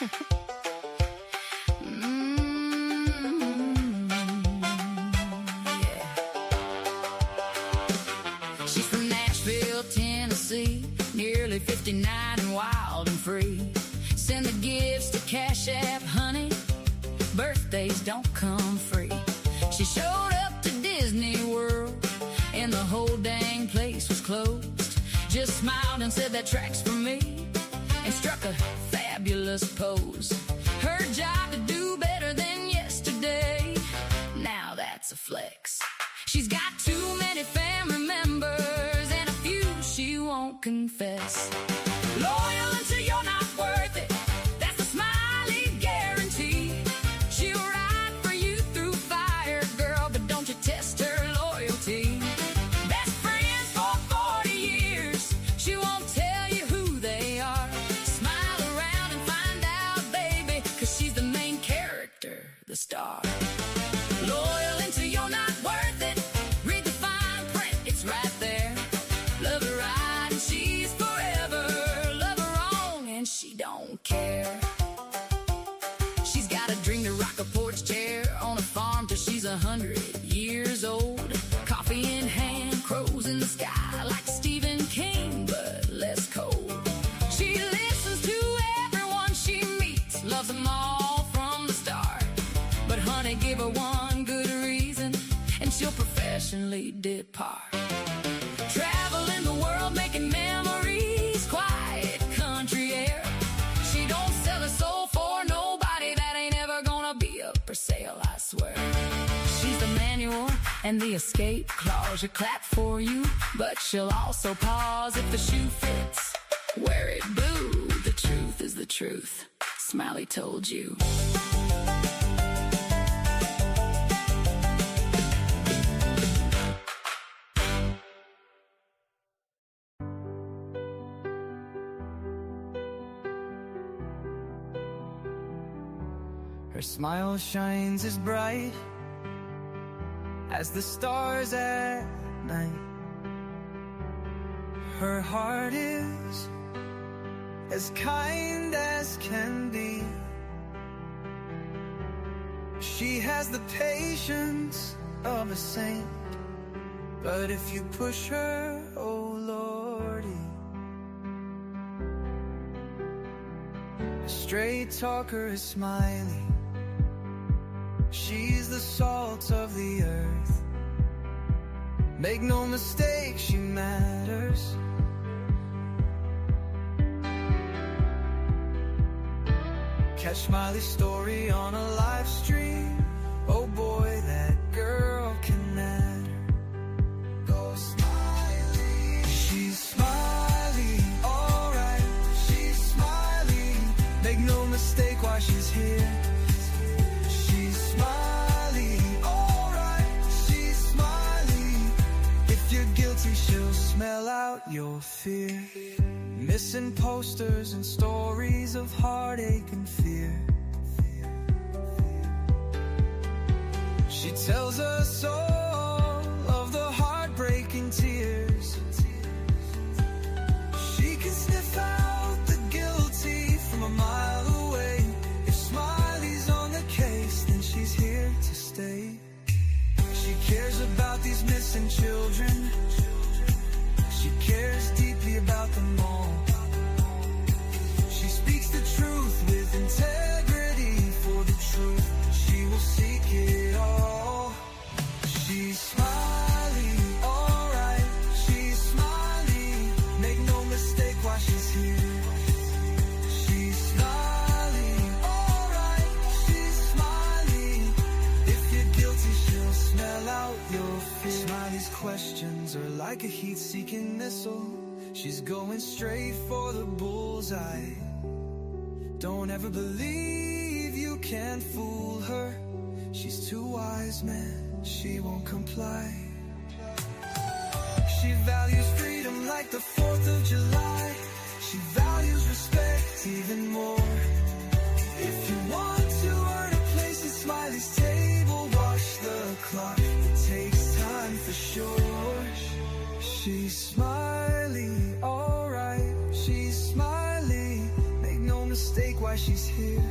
Yeah. She's from Nashville, Tennessee, nearly 59 and wild and free. Send the gifts to Cash App, honey. Birthdays don't come free. She showed up to Disney World and the whole dang place was closed. Just smiled and said that track's for me, and struck a fabulous pose. Her job to do better than yesterday, now that's a flex. She's got too many family members and a few she won't confess. Loyal until you're not worth it, that's the Smiley guarantee. She'll ride for you through fire, girl, but don't you test her loyalty. Best friends for 40 years, she won't tell you who they are. Smile around and find out, baby, 'cause she's the main character, the star. Loyal until you're not worth it, read the fine print, it's right there. Love her right and she's forever, love her wrong and she don't care. She's got a dream to rock a porch chair on a farm till she's 100 years old. Coffee in hand, crows in the sky, like Stephen King, but less cold. She listens to everyone she meets, loves them all from the start. But honey, give her one good reason and she'll professionally depart. Traveling the world, making memories, quiet country air. She don't sell her soul for nobody, that ain't ever gonna be up for sale, I swear. She's the manual and the escape clause, she'll clap for you, but she'll also pause if the shoe fits. Wear it, boo, the truth is the truth, Smiley told you. Her smile shines as bright as the stars at night. Her heart is as kind as can be. She has the patience of a saint, but if you push her, oh lordy. A straight talker is Smiley. She's the salt of the earth. Make no mistake, she matters. Catch Smiley's story on a live stream. Oh boy, that girl can matter. Go Smiley. She's Smiley, alright. She's Smiley. Make no mistake why she's here. She's Smiley, alright. She's Smiley. If you're guilty, she'll smell out your fear. Missing posters and stories of heartache and fear. She tells us all of the heartbreaking tears. She can sniff out the guilty from a mile away. If Smiley's on the case, then she's here to stay. She cares about these missing children. She cares deeply about them all. She speaks the truth with integrity for the truth. She will seek it all. She's Smiley, alright. She's Smiley. Make no mistake why she's here. She's Smiley, alright. She's Smiley. If you're guilty, she'll smell out your fear. Smiley's questions are like a heat-seeking missile. She's going straight for the bullseye. Don't ever believe you can fool her. She's too wise, man, she won't comply. She values freedom like the 4th of July. She values respect even more. If you want to earn a place at Smiley's table, watch the clock, it takes time for sure. She's Smiley, alright. She's Smiley. Make no mistake why she's here.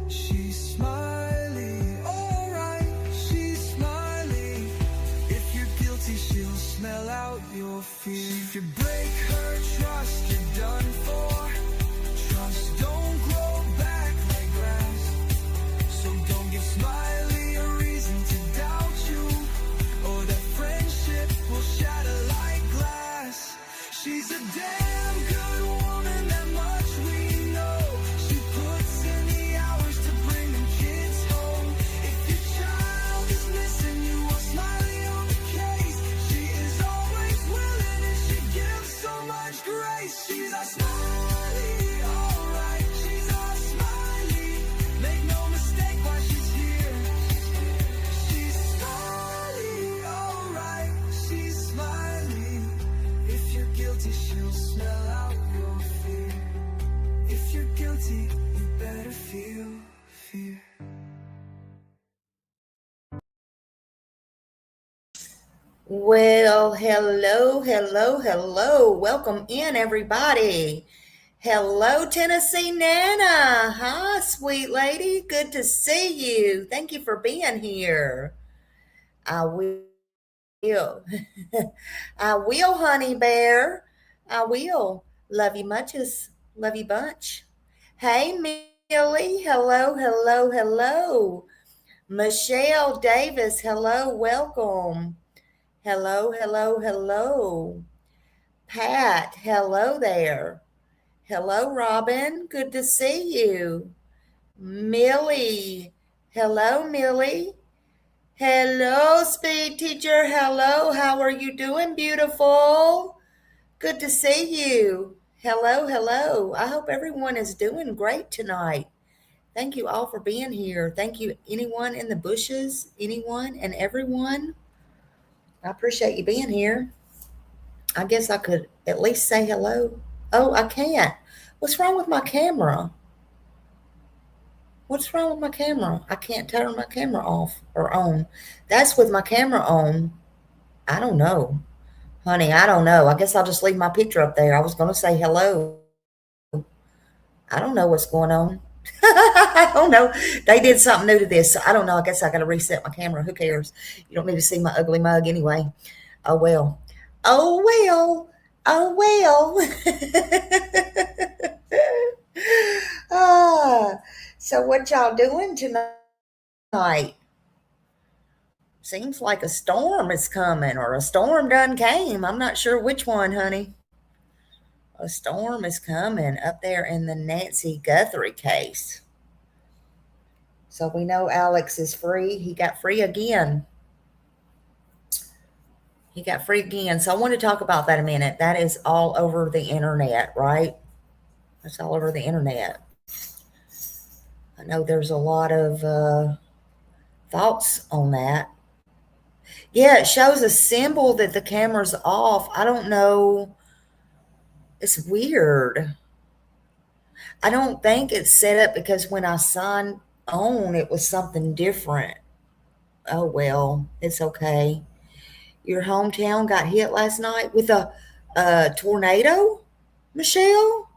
She's smiley, alright, she's smiley. If you're guilty, she'll smell out your fear. If you break her trust, you're done for. Trust don't grow back like grass, so don't give Smiley a reason to doubt you, or that friendship will shatter like glass. She's a damn good woman, that much we know. She puts in the hours to bring them kids home. If your child is missing, you want Smiley on the case. She is always willing and she gives so much grace. She's a Smiley, alright, she's a Smiley. Make no mistake why she's here. She's Smiley, alright, she's Smiley. If you're guilty, she'll smell out your fear. If you're guilty, you better feel fear. Well, hello. Welcome in, everybody. Hello, Tennessee Nana. Hi, sweet lady. Good to see you. Thank you for being here. I will. I will, honey bear. I will. Love you muches. Love you bunch. Hey, Millie. Hello. Michelle Davis. Hello. Welcome. Hello. Pat, hello there. Hello, Robin. Good to see you. Millie. Hello, Millie. Hello, speed teacher. Hello. How are you doing, beautiful? Good to see you. Hello. I hope everyone is doing great tonight. Thank you all for being here. Thank you, anyone in the bushes, anyone and everyone. I appreciate you being here. I guess I could at least say hello. Oh, I can't. What's wrong with my camera? What's wrong with my camera? I can't turn my camera off or on. That's with my camera on. I don't know. Honey, I don't know. I guess I'll just leave my picture up there. I was going to say hello. I don't know what's going on. I don't know. They did something new to this. I don't know. I guess I got to reset my camera. Who cares? You don't need to see my ugly mug anyway. Oh, well. So what y'all doing tonight? Seems like a storm is coming, or a storm done came. I'm not sure which one, honey. A storm is coming up there in the Nancy Guthrie case. So we know Alex is free. He got free again. So I want to talk about that a minute. That is all over the internet, right? That's all over the internet. I know there's a lot of thoughts on that. Yeah, it shows a symbol that the camera's off. I don't know. It's weird. I don't think it's set up because when I signed on, it was something different. Oh, well, it's okay. Your hometown got hit last night with a tornado, Michelle?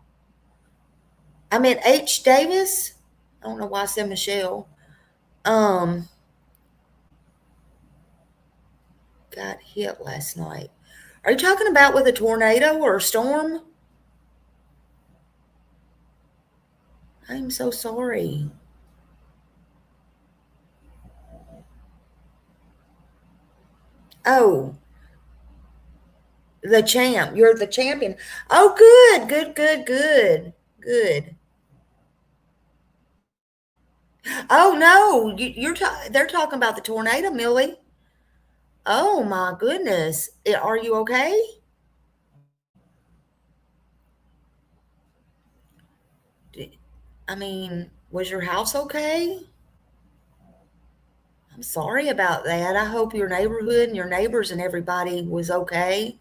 I mean, H. Davis? I don't know why I said Michelle. Got hit last night. Are you talking about with a tornado or a storm? I'm so sorry. Oh, the champ. You're the champion. Oh, good. Oh no, they're talking about the tornado, Millie. Oh my goodness. Are you okay? I mean, was your house okay? I'm sorry about that. I hope your neighborhood and your neighbors and everybody was okay.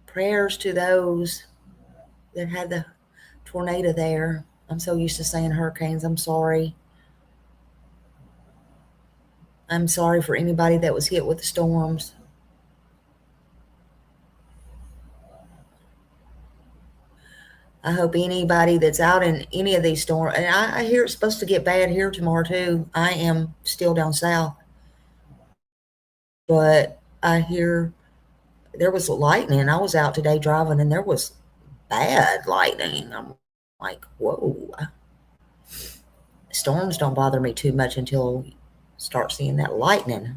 Prayers to those that had the tornado there. I'm so used to saying hurricanes. I'm sorry. I'm sorry for anybody that was hit with the storms. I hope anybody that's out in any of these storms, and I hear it's supposed to get bad here tomorrow too. I am still down south, but I hear there was lightning. I was out today driving and there was bad lightning. I'm like, whoa. Storms don't bother me too much until start seeing that lightning.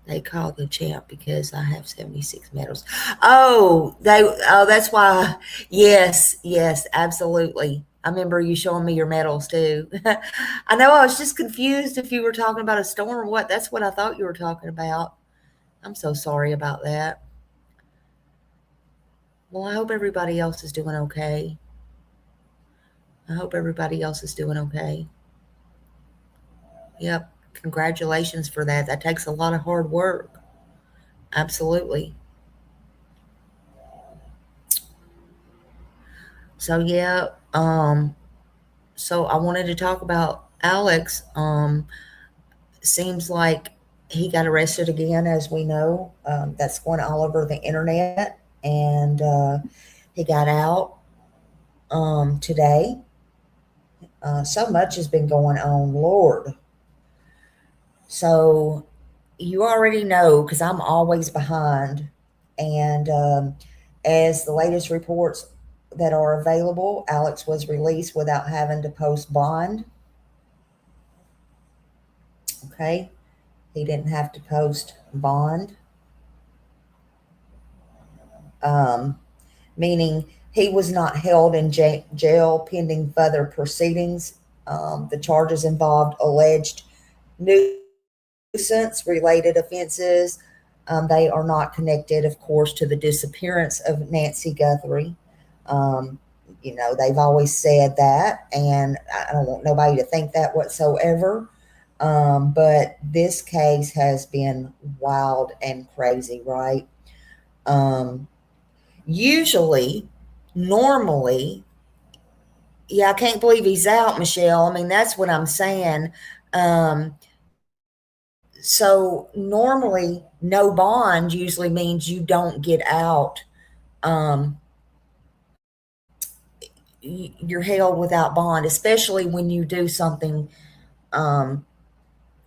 They call the champ because I have 76 medals. That's why. Yes, yes, absolutely. I remember you showing me your medals too. I know I was just confused if you were talking about a storm or what. That's what I thought you were talking about. I'm so sorry about that. Well, I hope everybody else is doing okay. I hope everybody else is doing okay. Yep. Congratulations for that. That takes a lot of hard work. Absolutely. So yeah, so I wanted to talk about Alex. Seems like he got arrested again, as we know. That's going all over the internet, and he got out today. So much has been going on, Lord. So you already know because I'm always behind. And as the latest reports that are available, Alex was released without having to post bond. Okay. He didn't have to post bond, meaning he was not held in jail pending further proceedings. The charges involved alleged nuisance related offenses. They are not connected, of course, to the disappearance of Nancy Guthrie. Um, they've always said that, and I don't want nobody to think that whatsoever. But this case has been wild and crazy, right? Um, usually, normally, yeah, I can't believe he's out, Michelle. I mean, that's what I'm saying. Um, so normally, no bond usually means you don't get out. Um, you're held without bond, especially when you do something um,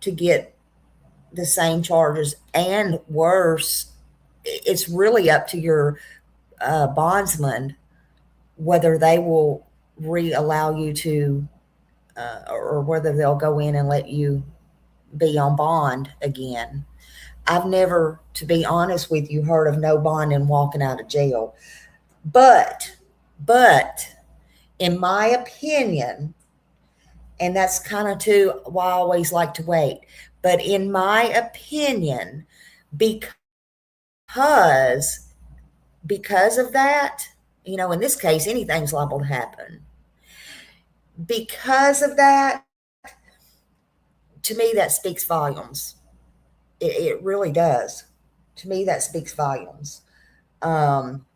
to get the same charges and worse. It's really up to your bondsman whether they will allow you to, or whether they'll go in and let you be on bond again. I've never, to be honest with you, heard of no bond and walking out of jail. But, in my opinion, and that's kind of too why I always like to wait. But in my opinion, because of that, in this case, anything's liable to happen. Because of that, to me, that speaks volumes. It really does. To me, that speaks volumes. Um,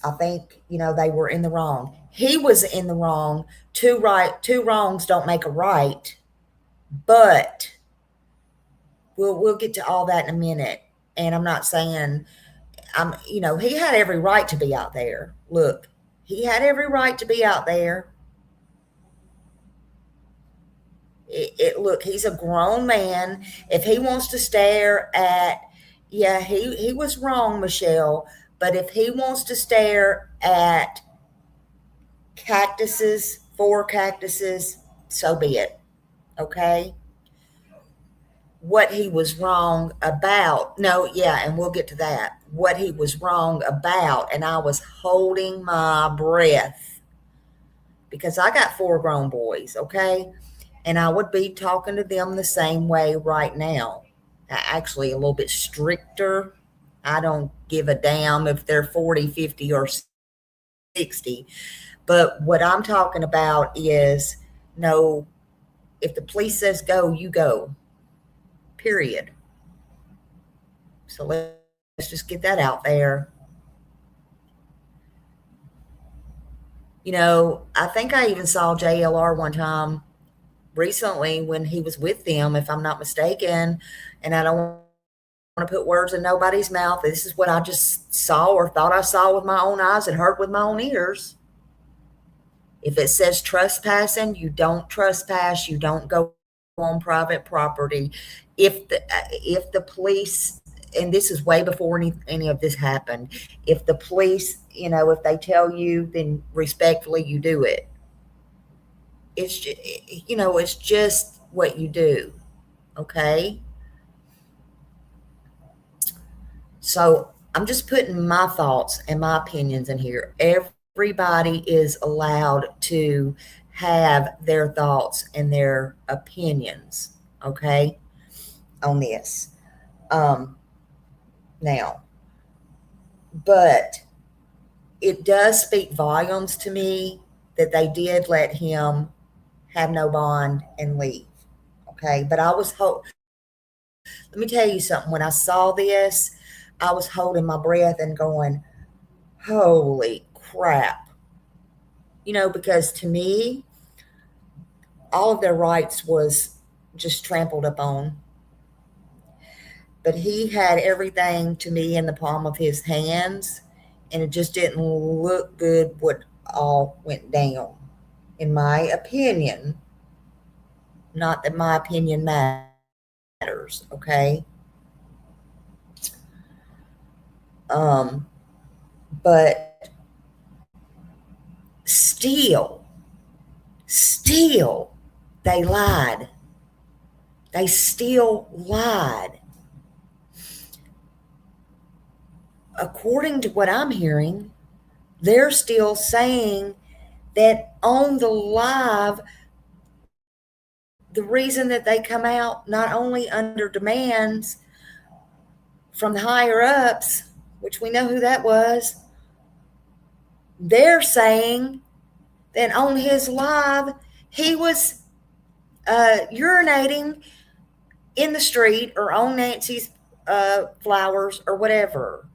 I think, they were in the wrong. He was in the wrong. Two wrongs don't make a right. But we'll get to all that in a minute. And I'm not saying he had every right to be out there. Look, he had every right to be out there. Look, he's a grown man. If he wants to stare at, yeah, he was wrong, Michelle. But if he wants to stare at four cactuses, so be it. Okay? What he was wrong about, no, yeah, and we'll get to that. What he was wrong about, and I was holding my breath because I got 4 grown boys, okay? And I would be talking to them the same way right now. Actually, a little bit stricter. I don't give a damn if they're 40, 50, or 60. But what I'm talking about is, no, if the police says go, you go. Period. So let's just get that out there. I think I even saw JLR one time recently when he was with them, if I'm not mistaken, and I don't to put words in nobody's mouth. This is what I just saw or thought I saw with my own eyes and heard with my own ears. If it says trespassing, you don't trespass. You don't go on private property. If the police, and this is way before any of this happened, if the police, if they tell you, then respectfully you do it. It's just, it's just what you do. Okay. So I'm just putting my thoughts and my opinions in here. Everybody is allowed to have their thoughts and their opinions, okay, on this. Now, but it does speak volumes to me that they did let him have no bond and leave, okay? But let me tell you something. When I saw this, I was holding my breath and going, holy crap. Because to me, all of their rights was just trampled upon. But he had everything to me in the palm of his hands, and it just didn't look good what all went down, in my opinion. Not that my opinion matters, okay? But still, they lied. They still lied. According to what I'm hearing, they're still saying that on the live, the reason that they come out not only under demands from the higher ups, which we know who that was, they're saying that on his live, he was urinating in the street or on Nancy's flowers or whatever.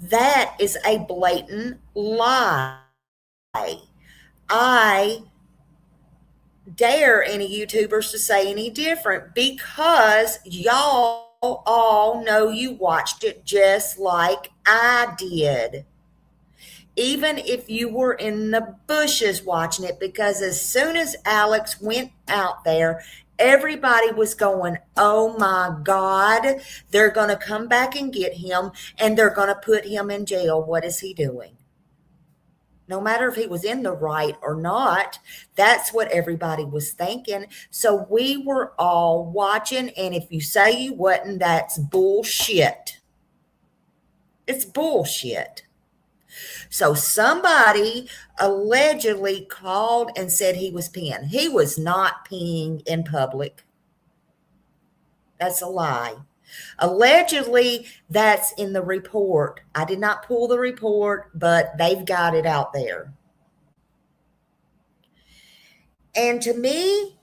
That is a blatant lie. I dare any YouTubers to say any different, because y'all all know you watched it just like I did. Even if you were in the bushes watching it, because as soon as Alex went out there, everybody was going, oh my God, they're going to come back and get him, and they're going to put him in jail. What is he doing? No matter if he was in the right or not, that's what everybody was thinking. So we were all watching, and if you say you wasn't, that's bullshit. It's bullshit. So somebody allegedly called and said he was peeing. He was not peeing in public. That's a lie. Allegedly, that's in the report. I did not pull the report, but they've got it out there. And to me,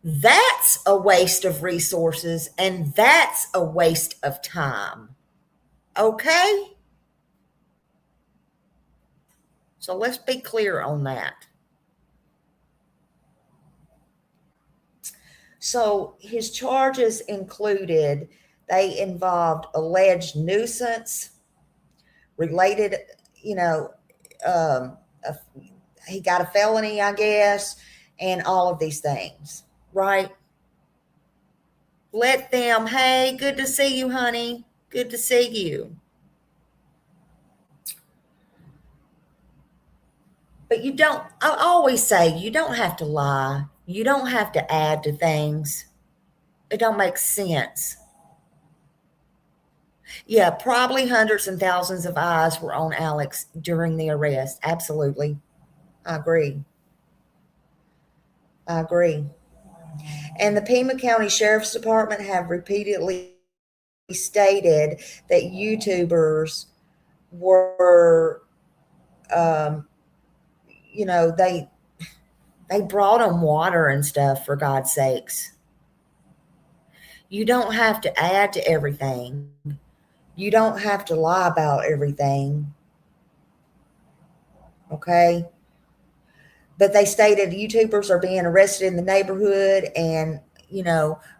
that's a waste of resources, and that's a waste of time. Okay? So let's be clear on that. So his charges included, they involved alleged nuisance, related, he got a felony, I guess, and all of these things, right? Let them, hey, good to see you, honey. Good to see you. But I always say, you don't have to lie. You don't have to add to things. It don't make sense. Yeah, probably hundreds and thousands of eyes were on Alex during the arrest. Absolutely. I agree. And the Pima County Sheriff's Department have repeatedly stated that YouTubers were, they brought them water and stuff, for God's sakes. You don't have to add to everything. You don't have to lie about everything. Okay? But they stated YouTubers are being arrested in the neighborhood, and,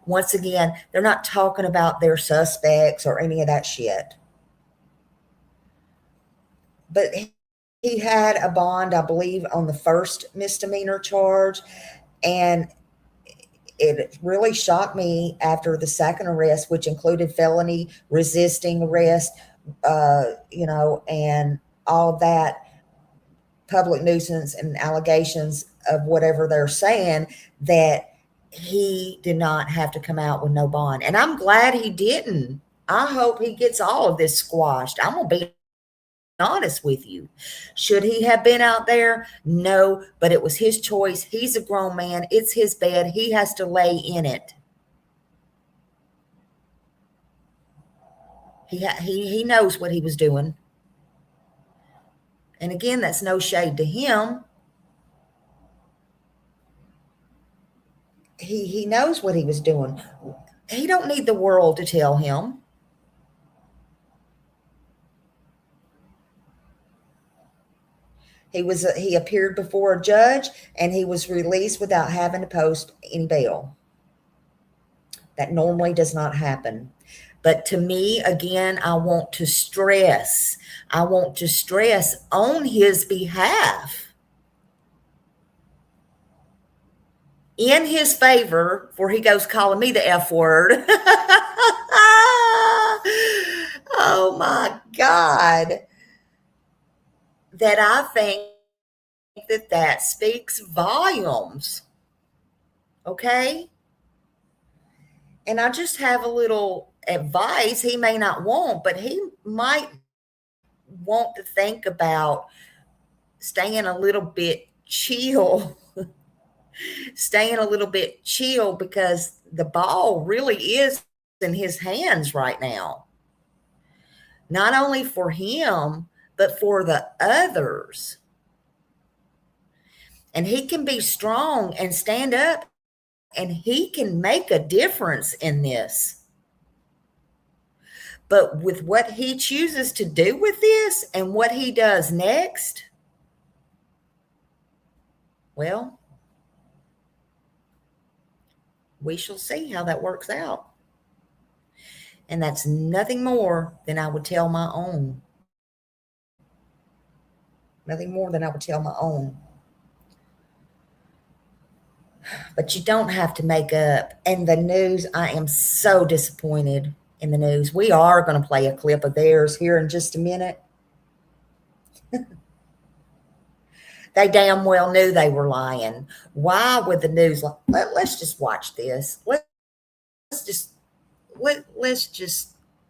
once again, they're not talking about their suspects or any of that shit. But he had a bond, I believe, on the first misdemeanor charge. And it really shocked me after the second arrest, which included felony resisting arrest, and all that public nuisance and allegations of whatever they're saying, that he did not have to come out with no bond. And I'm glad he didn't. I hope he gets all of this squashed. I'm going to be honest with you. Should he have been out there? No, but it was his choice. He's a grown man. It's his bed. He has to lay in it. He knows what he was doing. And again, that's no shade to him. He knows what he was doing. He don't need the world to tell him. He appeared before a judge, and he was released without having to post any bail. That normally does not happen. But to me, again, I want to stress on his behalf, in his favor, for he goes calling me the F word. Oh my God. That I think that speaks volumes. Okay? And I just have a little advice he may not want, but he might want to think about staying a little bit chill. Staying a little bit chill, because the ball really is in his hands right now. Not only for him, but for the others. And he can be strong and stand up, and he can make a difference in this. But with what he chooses to do with this and what he does next, well, we shall see how that works out. And that's nothing more than I would tell my own. Nothing more than I would tell my own. But you don't have to make up. And the news, I am so disappointed in the news. We are going to play a clip of theirs here in just a minute. They damn well knew they were lying. Why would the news? Let's just watch this. Let's just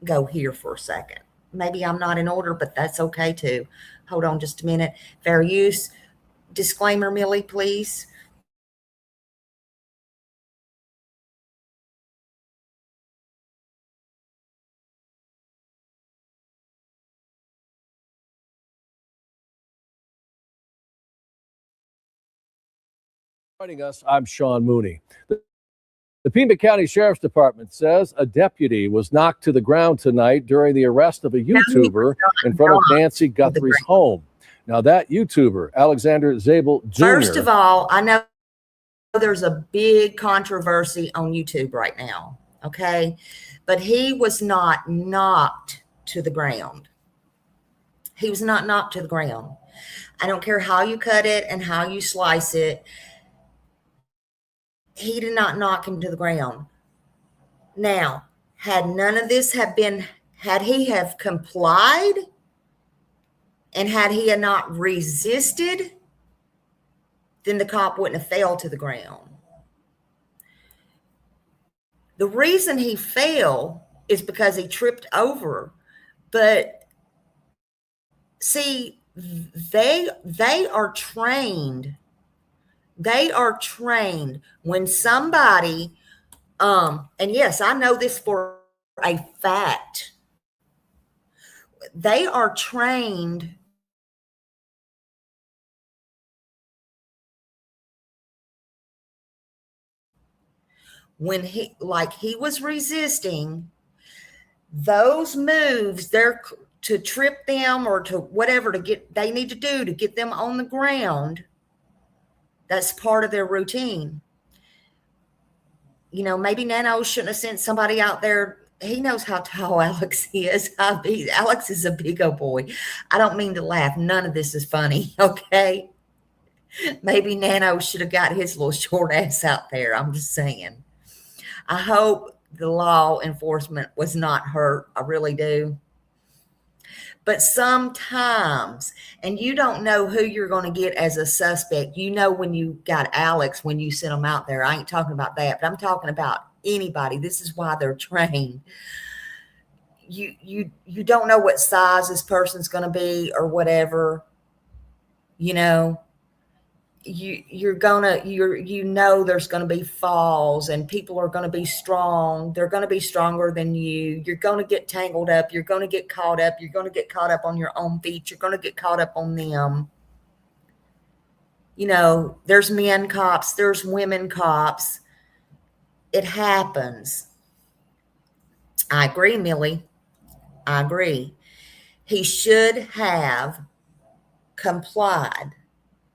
go here for a second. Maybe I'm not in order, but that's okay too. Hold on just a minute. Fair use disclaimer, Millie, please. Joining us, I'm Sean Mooney. The Pima County Sheriff's Department says a deputy was knocked to the ground tonight during the arrest of a YouTuber in front of Nancy Guthrie's home. Now, that YouTuber, Alexander Zabel Jr. First of all, I know there's a big controversy on YouTube right now, okay? But he was not knocked to the ground. He was not knocked to the ground. I don't care how you cut it and how you slice it. He did not knock him to the ground. Now, had none of this had he have complied, and had he not resisted, then the cop wouldn't have fell to the ground. The reason he fell is because he tripped over. But see, they are trained. They are trained when somebody, and yes, I know this for a fact. They are trained when he was resisting, those moves, they're to trip them or to whatever they need to do to get them on the ground. That's part of their routine. maybe Nano shouldn't have sent somebody out there. He knows how tall Alex is. Alex is a big old boy. I don't mean to laugh. None of this is funny, okay? Maybe Nano should have got his little short ass out there. I'm just saying. I hope the law enforcement was not hurt. I really do. But sometimes, and you don't know who you're going to get as a suspect. When you got Alex, when you sent them out there. I ain't talking about that, but I'm talking about anybody. This is why they're trained. You don't know what size this person's going to be or whatever. There's going to be falls, and people are going to be strong. They're going to be stronger than you. You're going to get tangled up. You're going to get caught up. You're going to get caught up on your own feet. You're going to get caught up on them. There's men cops. There's women cops. It happens. I agree, Millie. I agree. He should have complied.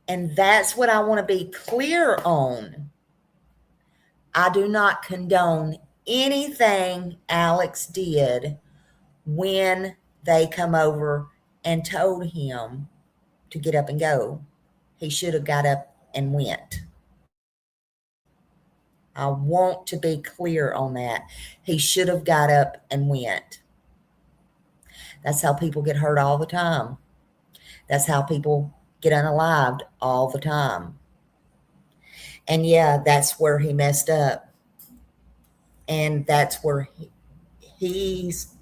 And that's what I want to be clear on. I do not condone anything Alex did when they come over and told him to get up and go. He should have got up and went. I want to be clear on that. He should have got up and went. That's how people get hurt all the time. That's how people get unalived all the time. And yeah, that's where he messed up. And that's where he's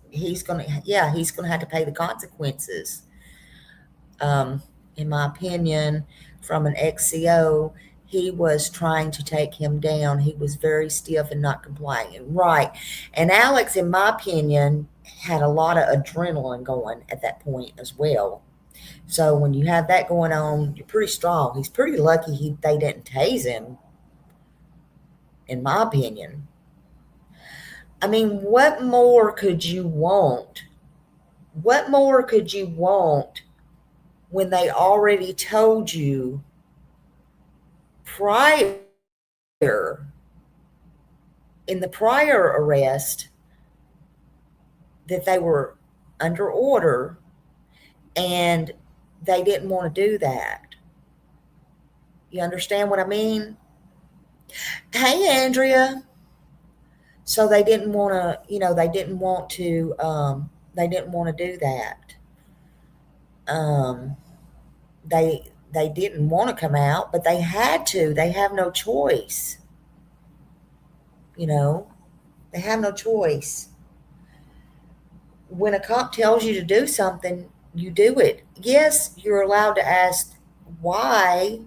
gonna have to pay the consequences. In my opinion, from an XCO, he was trying to take him down. He was very stiff and not complying. Right. And Alex, in my opinion, had a lot of adrenaline going at that point as well. So when you have that going on, you're pretty strong. He's pretty lucky they didn't tase him, in my opinion. I mean, what more could you want? What more could you want when they already told you prior, in the prior arrest, that they were under order and they didn't want to do that? You understand what I mean? Hey, Andrea. So they didn't want to, they didn't want to do that. They didn't want to come out, but they had to. They have no choice. They have no choice. When a cop tells you to do something, you do it. Yes, you're allowed to ask why,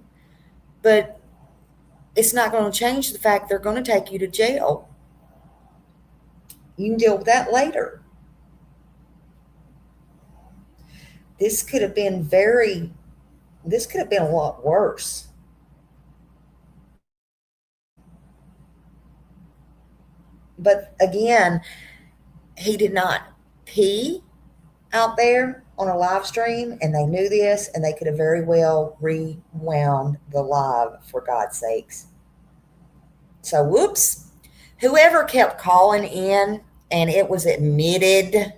but it's not going to change the fact they're going to take you to jail. You can deal with that later. This could have been a lot worse. But again, he did not pee out there on a live stream, and they knew this, and they could have very well rewound the live, for God's sakes. So, whoops. Whoever kept calling in, and it was admitted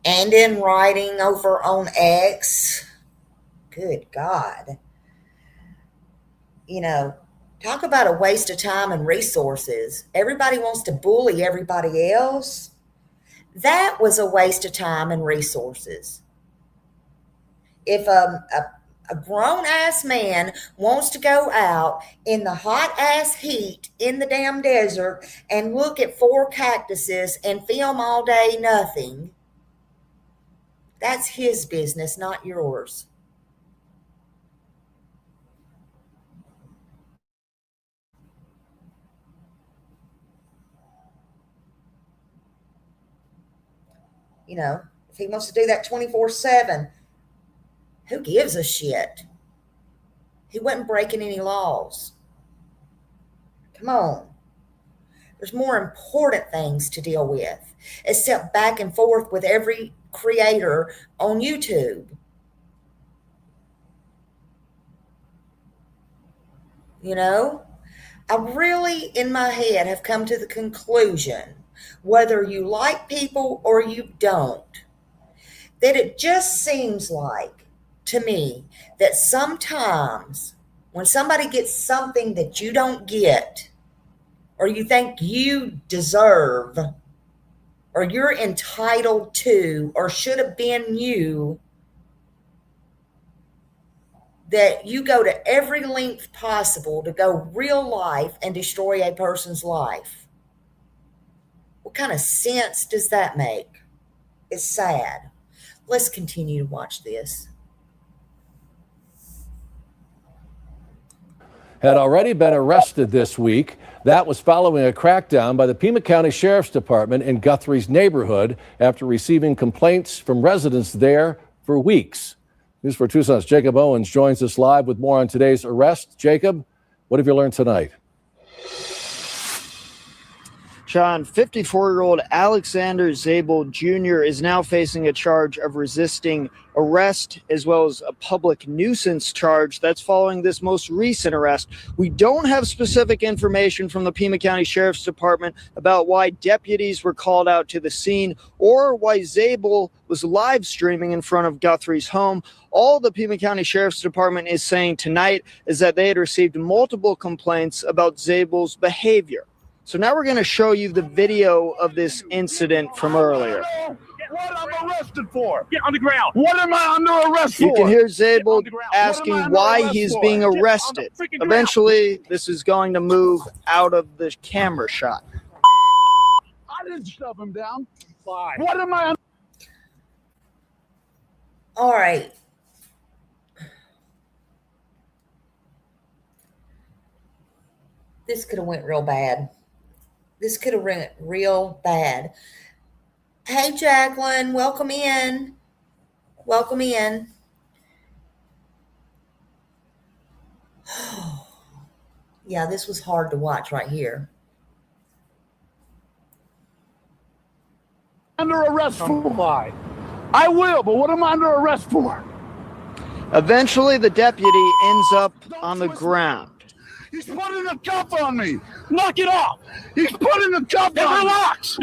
and in writing over on X, good God. Talk about a waste of time and resources. Everybody wants to bully everybody else. That was a waste of time and resources. If a grown-ass man wants to go out in the hot-ass heat in the damn desert and look at 4 cactuses and film all day nothing, that's his business, not yours. If he wants to do that 24/7, who gives a shit? He wasn't breaking any laws. Come on. There's more important things to deal with, except back and forth with every creator on YouTube. I really, in my head, have come to the conclusion, whether you like people or you don't, that it just seems like to me that sometimes when somebody gets something that you don't get, or you think you deserve, or you're entitled to, or should have been you, that you go to every length possible to go real life and destroy a person's life. What kind of sense does that make? It's sad. Let's continue to watch this. Had already been arrested this week. That was following a crackdown by the Pima County Sheriff's Department in Guthrie's neighborhood after receiving complaints from residents there for weeks. News for Tucson's Jacob Owens joins us live with more on today's arrest. Jacob, what have you learned tonight? Sean, 54-year-old Alexander Zabel Jr. is now facing a charge of resisting arrest as well as a public nuisance charge. That's following this most recent arrest. We don't have specific information from the Pima County Sheriff's Department about why deputies were called out to the scene or why Zabel was live streaming in front of Guthrie's home. All the Pima County Sheriff's Department is saying tonight is that they had received multiple complaints about Zabel's behavior. So now we're going to show you the video of this incident from earlier. What I'm arrested for? Get on the ground. What am I under arrest for? You can hear Zabel asking why he's being arrested. Eventually, this is going to move out of the camera shot. I didn't shove him down. Why? What am I? All right. This could have went real bad. This could have went real bad. Hey, Jacqueline, welcome in. Welcome in. Yeah, this was hard to watch right here. Under arrest for why? I will, but what am I under arrest for? Eventually, the deputy ends up on the ground. He's putting a cuff on me. Knock it off. He's putting a cuff on me. Relax.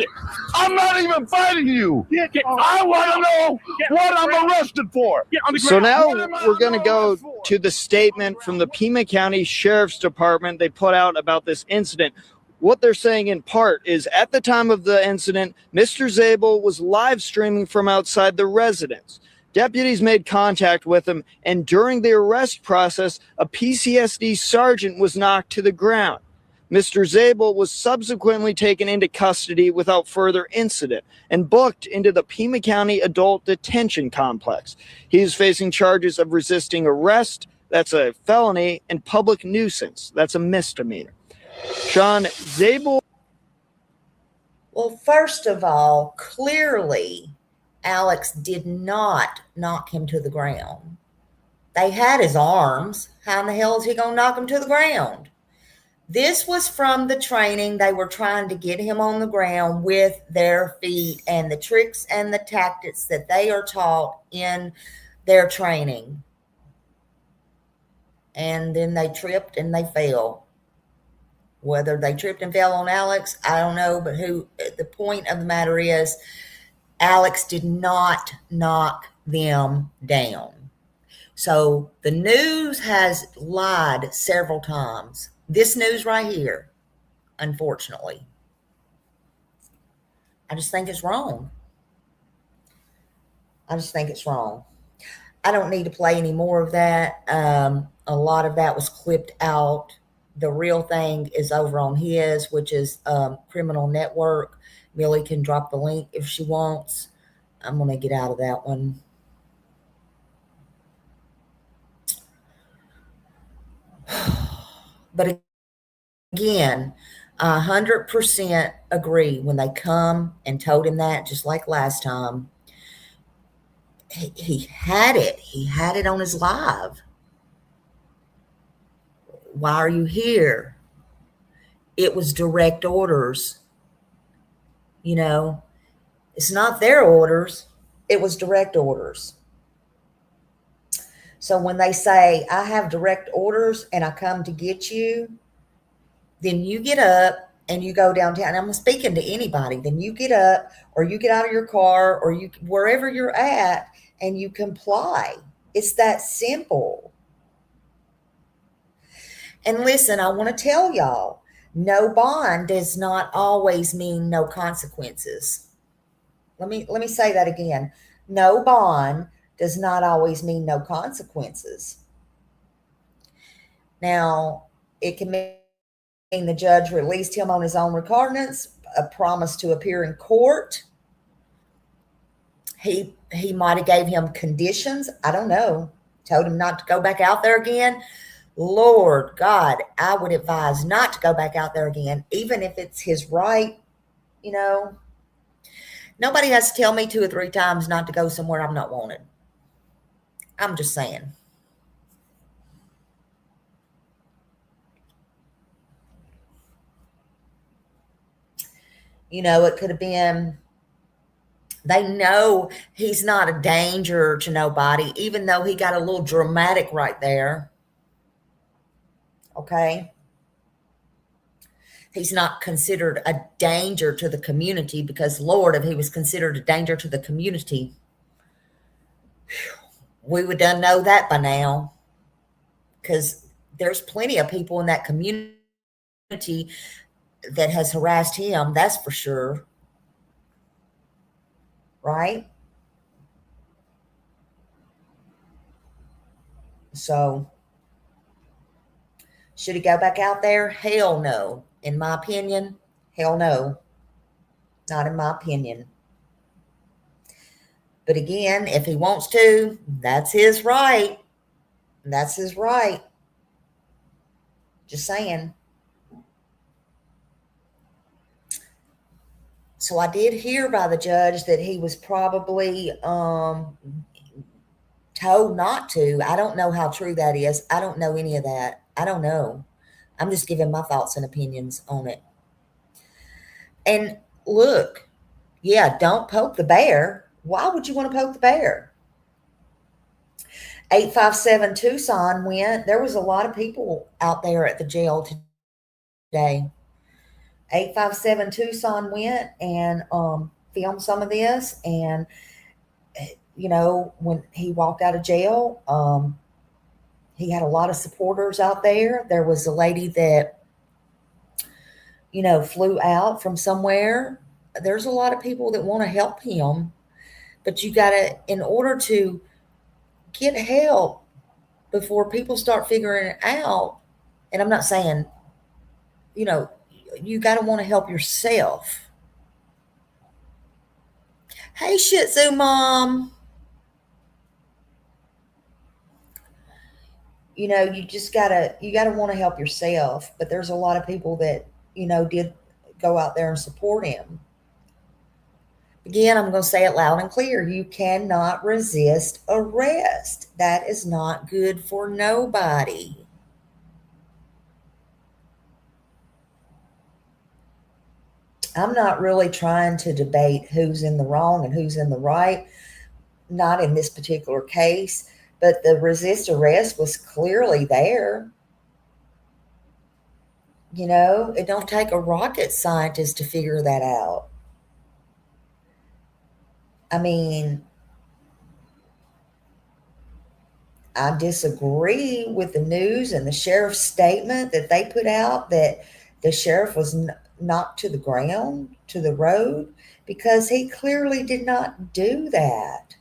I'm not even fighting you. I want to know what I'm arrested for. So now we're going to go to the statement from the Pima County Sheriff's Department they put out about this incident. What they're saying in part is at the time of the incident, Mr. Zabel was live streaming from outside the residence. Deputies made contact with him, and during the arrest process, a PCSD sergeant was knocked to the ground. Mr. Zabel was subsequently taken into custody without further incident and booked into the Pima County Adult Detention Complex. He is facing charges of resisting arrest, that's a felony, and public nuisance, that's a misdemeanor. Sean, Zabel... Well, first of all, clearly, Alex did not knock him to the ground. They had his arms. How in the hell is he going to knock him to the ground? This was from the training. They were trying to get him on the ground with their feet and the tricks and the tactics that they are taught in their training. And then they tripped and they fell. Whether they tripped and fell on Alex, I don't know. But the point of the matter is, Alex did not knock them down. So the news has lied several times. This news right here, unfortunately. I just think it's wrong. I just think it's wrong. I don't need to play any more of that. A lot of that was clipped out. The real thing is over on his, which is Criminal Network. Millie can drop the link if she wants. I'm going to get out of that one. But again, 100% agree when they come and told him that, just like last time. He had it. He had it on his live. Why are you here? It was direct orders. You know, it's not their orders. It was direct orders. So when they say, I have direct orders and I come to get you, then you get up and you go downtown. I'm speaking to anybody. Then you get up or you get out of your car or you wherever you're at and you comply. It's that simple. And listen, I want to tell y'all, no bond does not always mean no consequences. Let me say that again. No bond does not always mean no consequences. Now, it can mean the judge released him on his own recognizance, a promise to appear in court. He might have gave him conditions. I don't know. Told him not to go back out there again. Lord God, I would advise not to go back out there again, even if it's his right. You know, nobody has to tell me 2 or 3 times not to go somewhere I'm not wanted. I'm just saying. You know, it could have been, they know he's not a danger to nobody, even though he got a little dramatic right there. Okay. He's not considered a danger to the community because, Lord, if he was considered a danger to the community, we would done know that by now, because there's plenty of people in that community that has harassed him. That's for sure. Right? So, should he go back out there? Hell no. In my opinion, hell no. Not in my opinion. But again, if he wants to, that's his right. That's his right. Just saying. So I did hear by the judge that he was probably told not to. I don't know how true that is. I don't know any of that. I don't know. I'm just giving my thoughts and opinions on it. And look, yeah, don't poke the bear. Why would you want to poke the bear? 857 Tucson went. There was a lot of people out there at the jail today. 857 Tucson went and filmed some of this. And, you know, when he walked out of jail, he had a lot of supporters out there. There was a lady that, you know, flew out from somewhere. There's a lot of people that want to help him. But you got to, in order to get help before people start figuring it out, and I'm not saying, you know, you got to want to help yourself. Hey, Shih Tzu Mom. You know, you gotta want to help yourself. But there's a lot of people that, you know, did go out there and support him. Again, I'm going to say it loud and clear. You cannot resist arrest. That is not good for nobody. I'm not really trying to debate who's in the wrong and who's in the right. Not in this particular case, but the resist arrest was clearly there. You know, it don't take a rocket scientist to figure that out. I mean, I disagree with the news and the sheriff's statement that they put out that the sheriff was knocked to the ground, to the road, because he clearly did not do that.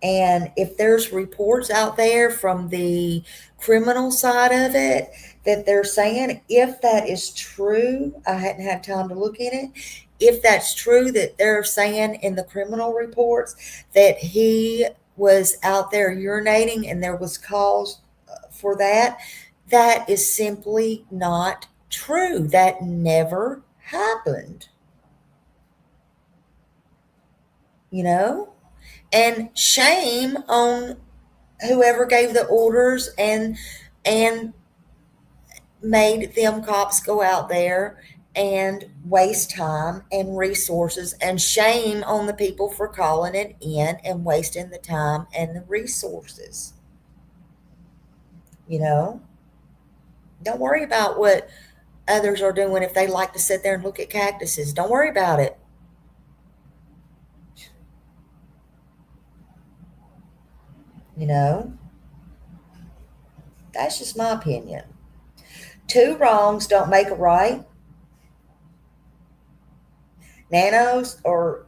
And if there's reports out there from the criminal side of it that they're saying, if that is true, I hadn't had time to look at it. If that's true that they're saying in the criminal reports that he was out there urinating and there was cause for that, that is simply not true. That never happened. You know? And shame on whoever gave the orders and made them cops go out there and waste time and resources, and shame on the people for calling it in and wasting the time and the resources. You know? Don't worry about what others are doing if they like to sit there and look at cactuses. Don't worry about it. You know, that's just my opinion. Two wrongs don't make a right. Nanos, or,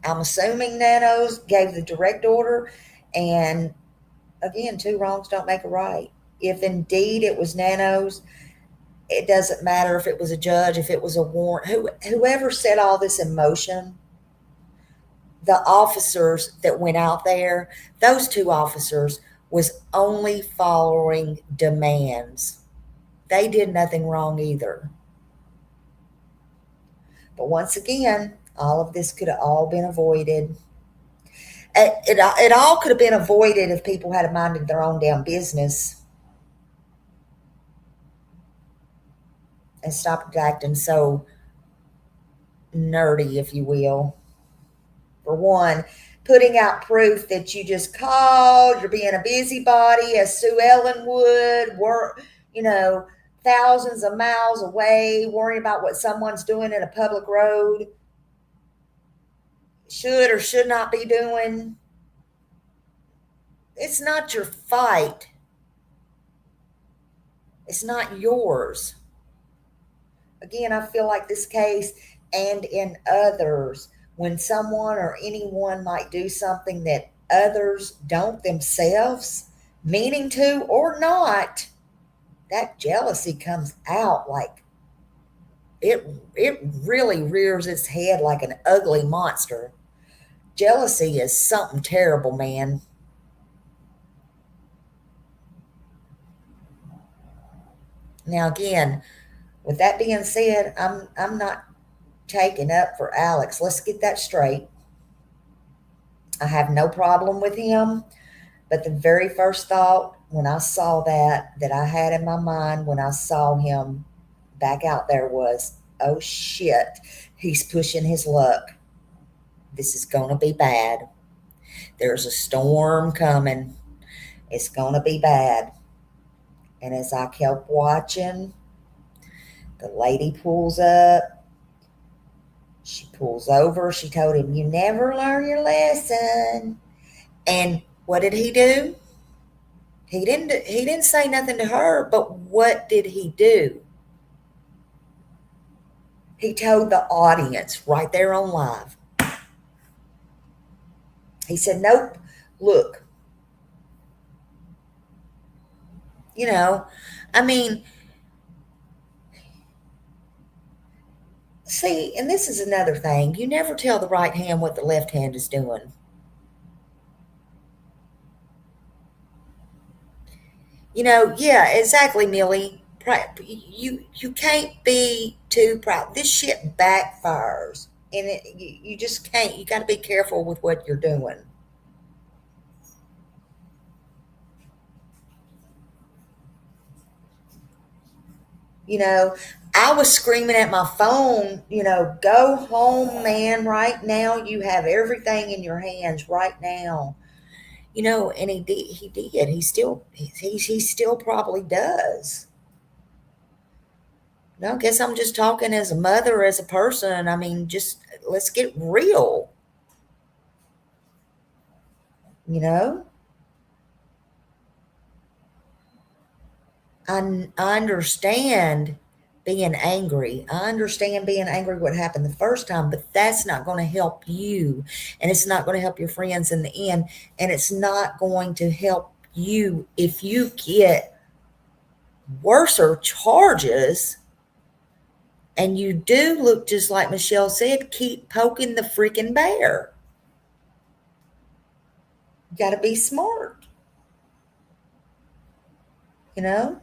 I'm assuming Nanos gave the direct order. And again, two wrongs don't make a right. If indeed it was Nanos, it doesn't matter if it was a judge, if it was a warrant, whoever set all this in motion, the officers that went out there, those two officers was only following demands. They did nothing wrong either. But once again, all of this could have all been avoided. It all could have been avoided if people had minded their own damn business and stopped acting so nerdy, if you will. For one, putting out proof that you just called, you're being a busybody, as Sue Ellen would, thousands of miles away, worrying about what someone's doing in a public road, should or should not be doing. It's not your fight. It's not yours. Again, I feel like this case and in others, when someone or anyone might do something that others don't themselves, meaning to or not, that jealousy comes out like it really rears its head like an ugly monster. Jealousy is something terrible, man. Now again, with that being said, I'm not taking up for Alex. Let's get that straight. I have no problem with him, but the very first thought when I saw that I had in my mind when I saw him back out there was, oh shit, he's pushing his luck. This is going to be bad. There's a storm coming. It's going to be bad. And as I kept watching, the lady pulls up. She pulls over. She told him, you never learn your lesson. And what did he do? He didn't say nothing to her, but what did he do? He told the audience right there on live. He said, nope, look. See, and this is another thing. You never tell the right hand what the left hand is doing. Yeah, exactly, Millie. You can't be too proud. This shit backfires. And you just can't. You got to be careful with what you're doing. I was screaming at my phone, go home, man, right now. You have everything in your hands right now. And he did. He still probably does. No, I guess I'm just talking as a mother, as a person. I mean, just let's get real. I understand being angry. I understand being angry what happened the first time, but that's not going to help you. And it's not going to help your friends in the end. And it's not going to help you if you get worser charges. And you do look just like Michelle said, keep poking the freaking bear. You got to be smart. And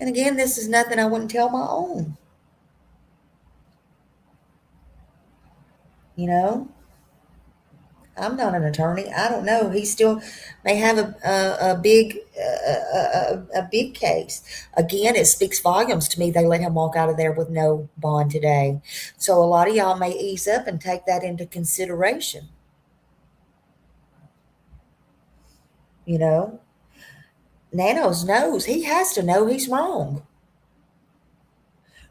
again, this is nothing I wouldn't tell my own. I'm not an attorney. I don't know. He still may have a big case. Again, it speaks volumes to me. They let him walk out of there with no bond today. So a lot of y'all may ease up and take that into consideration. Nanos knows. He has to know he's wrong.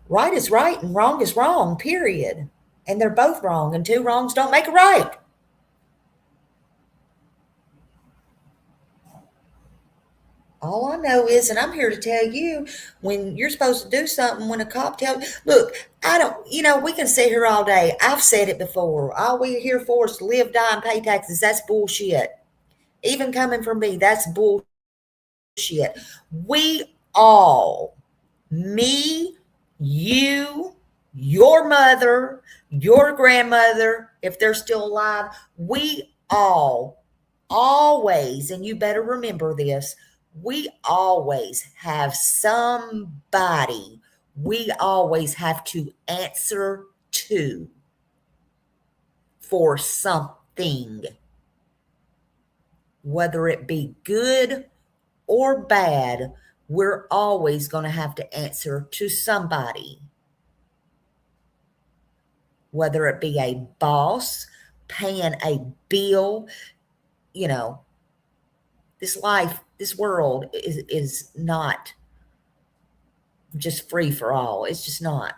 Right is right and wrong is wrong, period. And they're both wrong, and two wrongs don't make a right. All I know is, and I'm here to tell you, when you're supposed to do something, when a cop tells, look, I don't, we can sit here all day. I've said it before. All we're here for is to live, die, and pay taxes. That's bullshit. Even coming from me, that's bullshit. We all, me, you, your mother, your grandmother, if they're still alive, we all always, and you better remember this, we always have somebody we always have to answer to for something, whether it be good or bad. We're always going to have to answer to somebody, whether it be a boss, paying a bill. This life, this world is not just free for all. It's just not.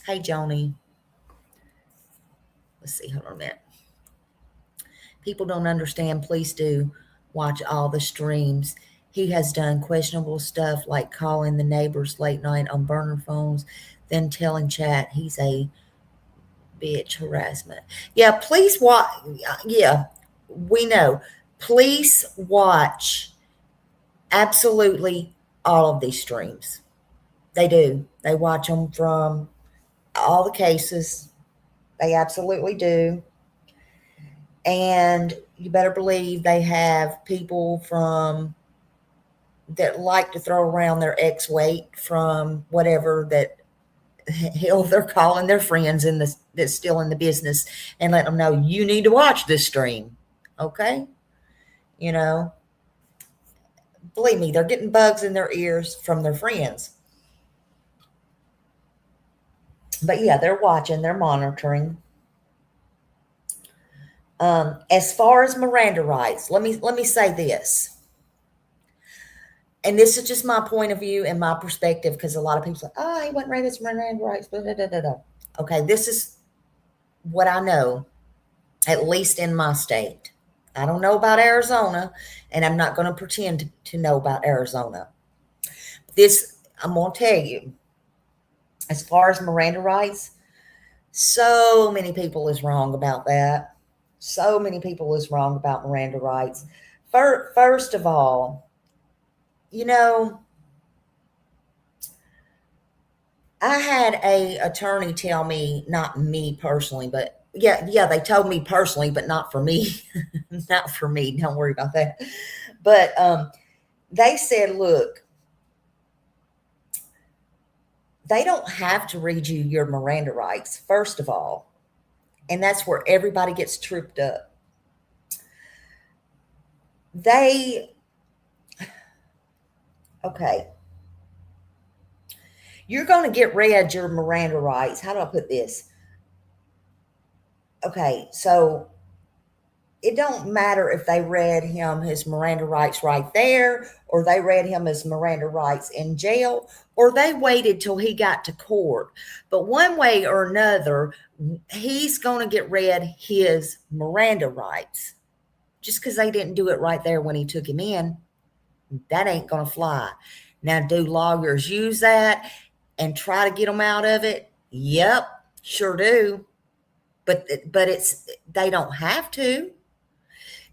Hey, Joni. Let's see. Hold on a minute. People don't understand. Please do watch all the streams. He has done questionable stuff like calling the neighbors late night on burner phones, then telling chat he's a bitch. Harassment. Yeah, please watch. Yeah, we know. Please watch absolutely all of these streams. They do. They watch them from all the cases. They absolutely do. And you better believe they have people from that like to throw around their ex-weight from whatever that hell they're calling their friends in this that's still in the business and let them know you need to watch this stream. Okay? Believe me, they're getting bugs in their ears from their friends. But yeah, they're watching, they're monitoring. As far as Miranda rights, let me say this. And this is just my point of view and my perspective, because a lot of people say, oh, he wasn't read his Miranda rights. Blah, blah, blah, blah. Okay, this is what I know, at least in my state. I don't know about Arizona, and I'm not going to pretend to know about Arizona. This, I'm going to tell you, as far as Miranda rights, so many people is wrong about that. So many people is wrong about Miranda rights. First of all, I had a attorney tell me, not me personally, but yeah, they told me personally, but not for me. Not for me. Don't worry about that. But they said, look, they don't have to read you your Miranda rights, first of all. And that's where everybody gets tripped up. Okay. You're going to get read your Miranda rights. How do I put this? Okay, so it don't matter if they read him his Miranda rights right there, or they read him his Miranda rights in jail, or they waited till he got to court. But one way or another, he's going to get read his Miranda rights. Just because they didn't do it right there when he took him in, that ain't going to fly. Now, do lawyers use that and try to get them out of it? Yep, sure do. But they don't have to.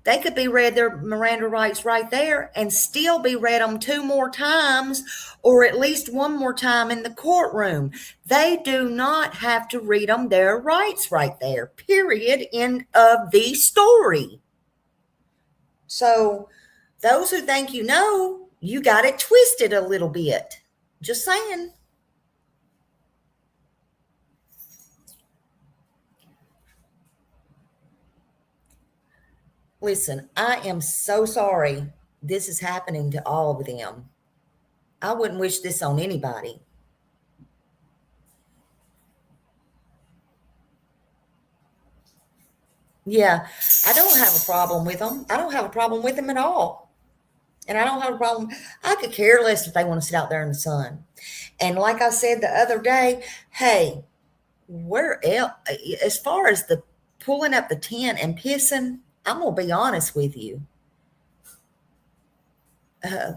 They could be read their Miranda rights right there and still be read them 2 more times, or at least 1 more time in the courtroom. They do not have to read them their rights right there, period, end of the story. So those who think you know, you got it twisted a little bit. Just saying. Listen, I am so sorry this is happening to all of them. I wouldn't wish this on anybody. Yeah, I don't have a problem with them. I don't have a problem with them at all. And I don't have a problem. I could care less if they want to sit out there in the sun. And like I said the other day, hey, where else, as far as the pulling up the tent and pissing, I'm going to be honest with you.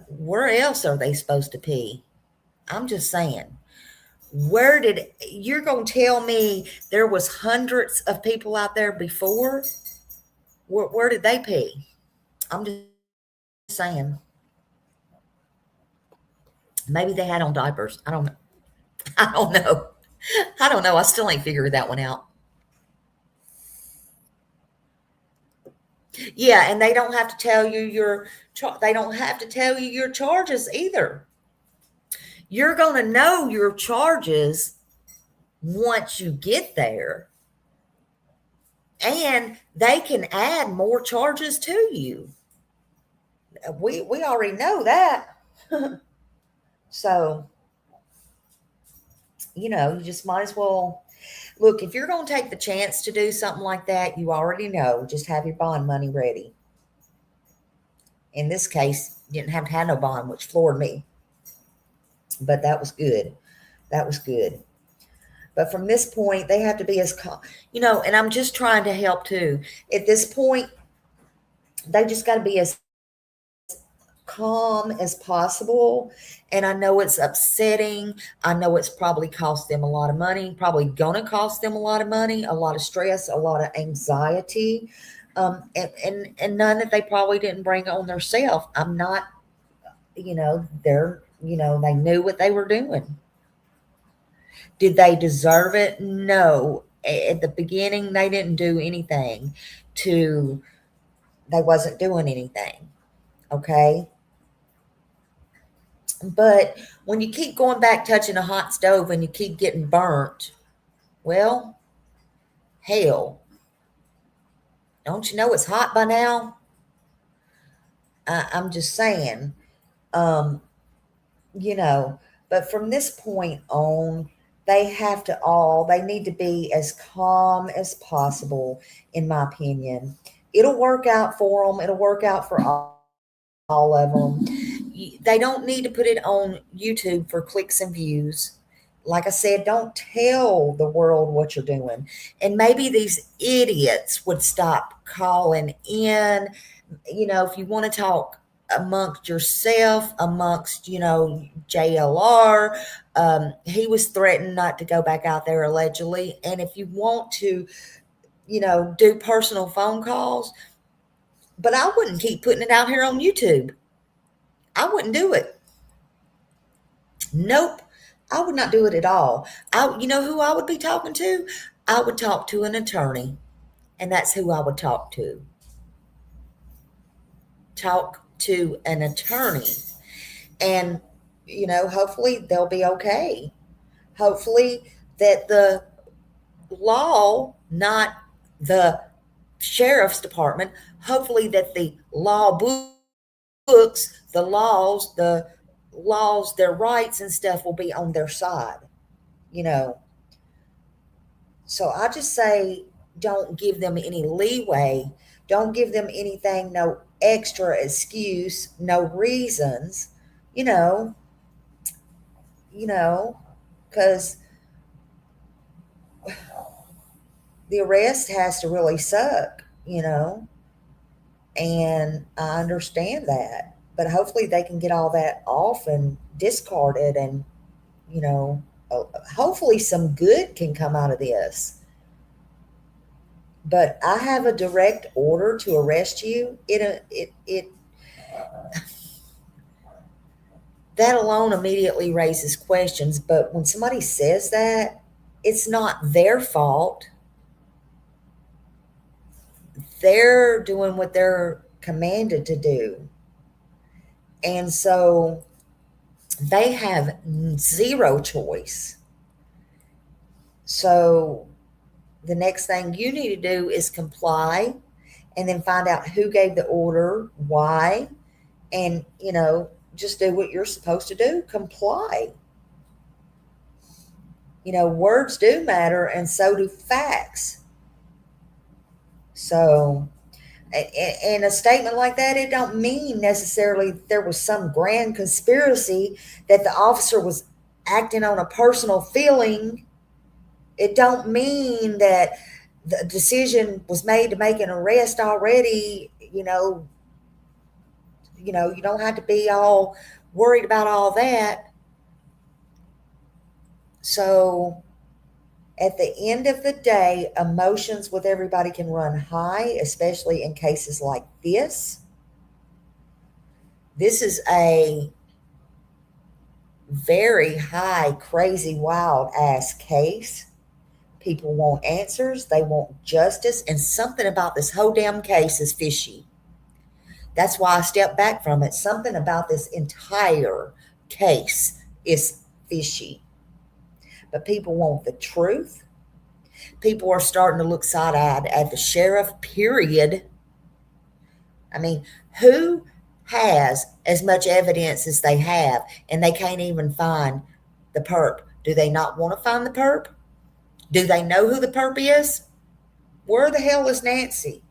Where else are they supposed to pee? I'm just saying. You're going to tell me there was hundreds of people out there before? Where did they pee? I'm just saying. Maybe they had on diapers. I don't know. I don't know. I don't know. I still ain't figured that one out. Yeah, and they don't have to tell you your charges either. You're going to know your charges once you get there. And they can add more charges to you. We already know that. So, you just might as well look, if you're going to take the chance to do something like that, you already know, just have your bond money ready. In this case, you didn't have to have no bond, which floored me. But that was good. That was good. But from this point, they have to be as calm, and I'm just trying to help too. At this point, they just got to be as calm as possible. And I know it's upsetting. I know it's probably cost them a lot of money, probably going to cost them a lot of money, a lot of stress, a lot of anxiety, and none that they probably didn't bring on themselves. I'm not, they knew what they were doing. Did they deserve it? No. At the beginning, they didn't do anything they wasn't doing anything. Okay. But when you keep going back touching a hot stove and you keep getting burnt, well, hell, don't you know it's hot by now? I'm just saying, but from this point on, they need to be as calm as possible, in my opinion. It'll work out for them. It'll work out for all of them. They don't need to put it on YouTube for clicks and views. Like I said, don't tell the world what you're doing. And maybe these idiots would stop calling in. If you want to talk amongst yourself, amongst, JLR, he was threatened not to go back out there allegedly. And if you want to, do personal phone calls, but I wouldn't keep putting it out here on YouTube. I wouldn't do it. Nope. I would not do it at all. You know who I would be talking to? I would talk to an attorney, and that's who I would talk to. Talk to an attorney, and hopefully they'll be okay. Hopefully that the law, not the sheriff's department, hopefully that the law books, the laws, their rights and stuff will be on their side. So I just say, don't give them any leeway. Don't give them anything, no extra excuse, no reasons, because the arrest has to really suck, and I understand that. But hopefully they can get all that off and discarded, and, hopefully some good can come out of this. But I have a direct order to arrest you. That alone immediately raises questions. But when somebody says that, it's not their fault. They're doing what they're commanded to do. And so they have zero choice. So the next thing you need to do is comply, and then find out who gave the order, why, and, just do what you're supposed to do. Comply. Words do matter, and so do facts. So And a statement like that, it don't mean necessarily there was some grand conspiracy that the officer was acting on a personal feeling. It don't mean that the decision was made to make an arrest already. You don't have to be all worried about all that. So at the end of the day, emotions with everybody can run high, especially in cases like this. This is a very high, crazy, wild ass case. People want answers, they want justice, and something about this whole damn case is fishy. That's why I stepped back from it. Something about this entire case is fishy. But people want the truth. People are starting to look side-eyed at the sheriff, period. I mean, who has as much evidence as they have and they can't even find the perp? Do they not want to find the perp? Do they know who the perp is? Where the hell is Nancy?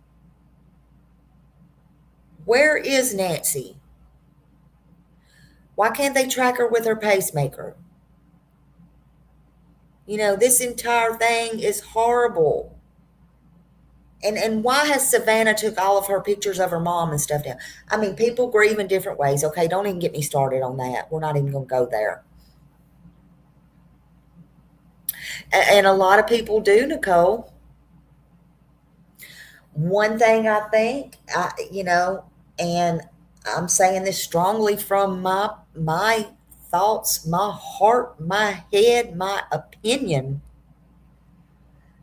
Where is Nancy? Why can't they track her with her pacemaker? This entire thing is horrible. And why has Savannah took all of her pictures of her mom and stuff down? I mean, people grieve in different ways. Okay, don't even get me started on that. We're not even going to go there. And a lot of people do, Nicole. One thing I think, and I'm saying this strongly from my thoughts, my heart, my head, my opinion.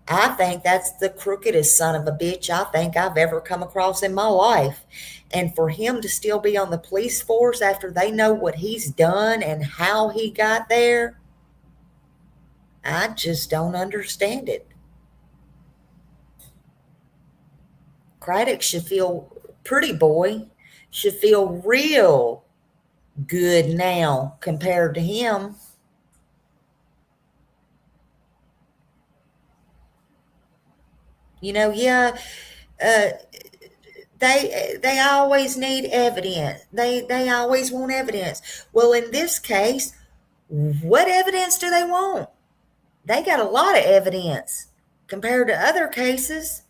I think that's the crookedest son of a bitch I think I've ever come across in my life. And for him to still be on the police force after they know what he's done and how he got there, I just don't understand it. Craddock should feel, pretty boy, should feel real good now compared to him. They always need evidence. They always want evidence. Well, in this case, what evidence do they want? They got a lot of evidence compared to other cases.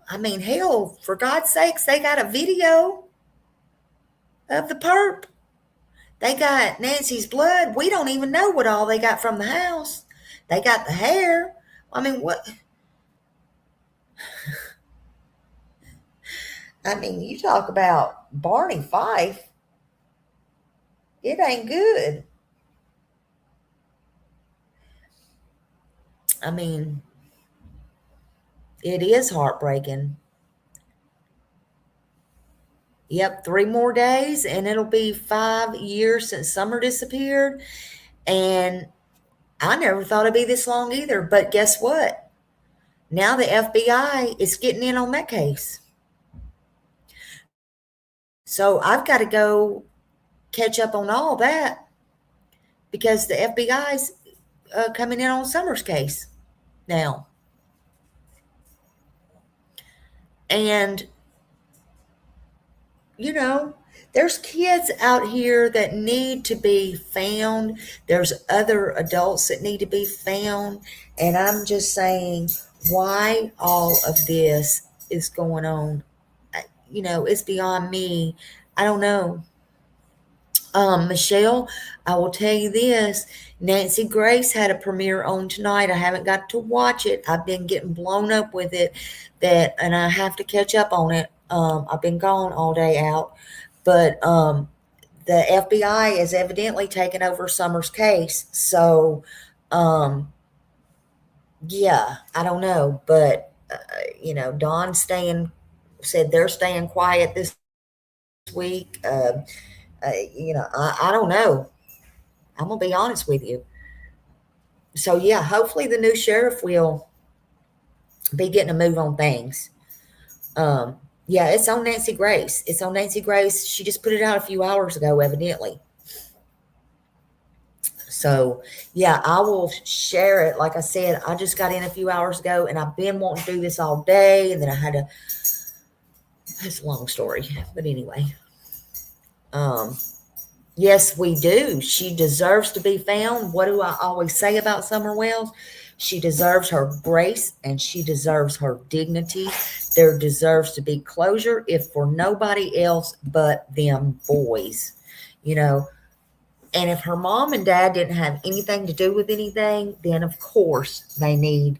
I mean, hell, for God's sakes, they got a video of the perp. They got Nancy's blood. We don't even know what all they got from the house. They got the hair. I mean, what? I mean, you talk about Barney Fife. It ain't good. I mean, it is heartbreaking. Yep, 3 more days and it'll be 5 years since Summer disappeared. And I never thought it'd be this long either. But guess what? Now the FBI is getting in on that case. So I've got to go catch up on all that because the FBI's coming in on Summer's case now. And, there's kids out here that need to be found. There's other adults that need to be found. And I'm just saying, why all of this is going on? It's beyond me. I don't know. Michelle, I will tell you this. Nancy Grace had a premiere on tonight. I haven't got to watch it. I've been getting blown up with it, and I have to catch up on it. I've been gone all day out. But the FBI is evidently taking over Summer's case. So, yeah, I don't know. But, Dawn said they're staying quiet this week. I don't know. I'm going to be honest with you. So, yeah, hopefully the new sheriff will be getting a move on things. Yeah, it's on Nancy Grace. It's on Nancy Grace. She just put it out a few hours ago, evidently. So, yeah, I will share it. Like I said, I just got in a few hours ago and I've been wanting to do this all day. And then I had to, it's a long story. But anyway, yes, we do. She deserves to be found. What do I always say about Summer Wells? She deserves her grace and she deserves her dignity. There deserves to be closure, if for nobody else but them boys, you know. And if her mom and dad didn't have anything to do with anything, then of course they need,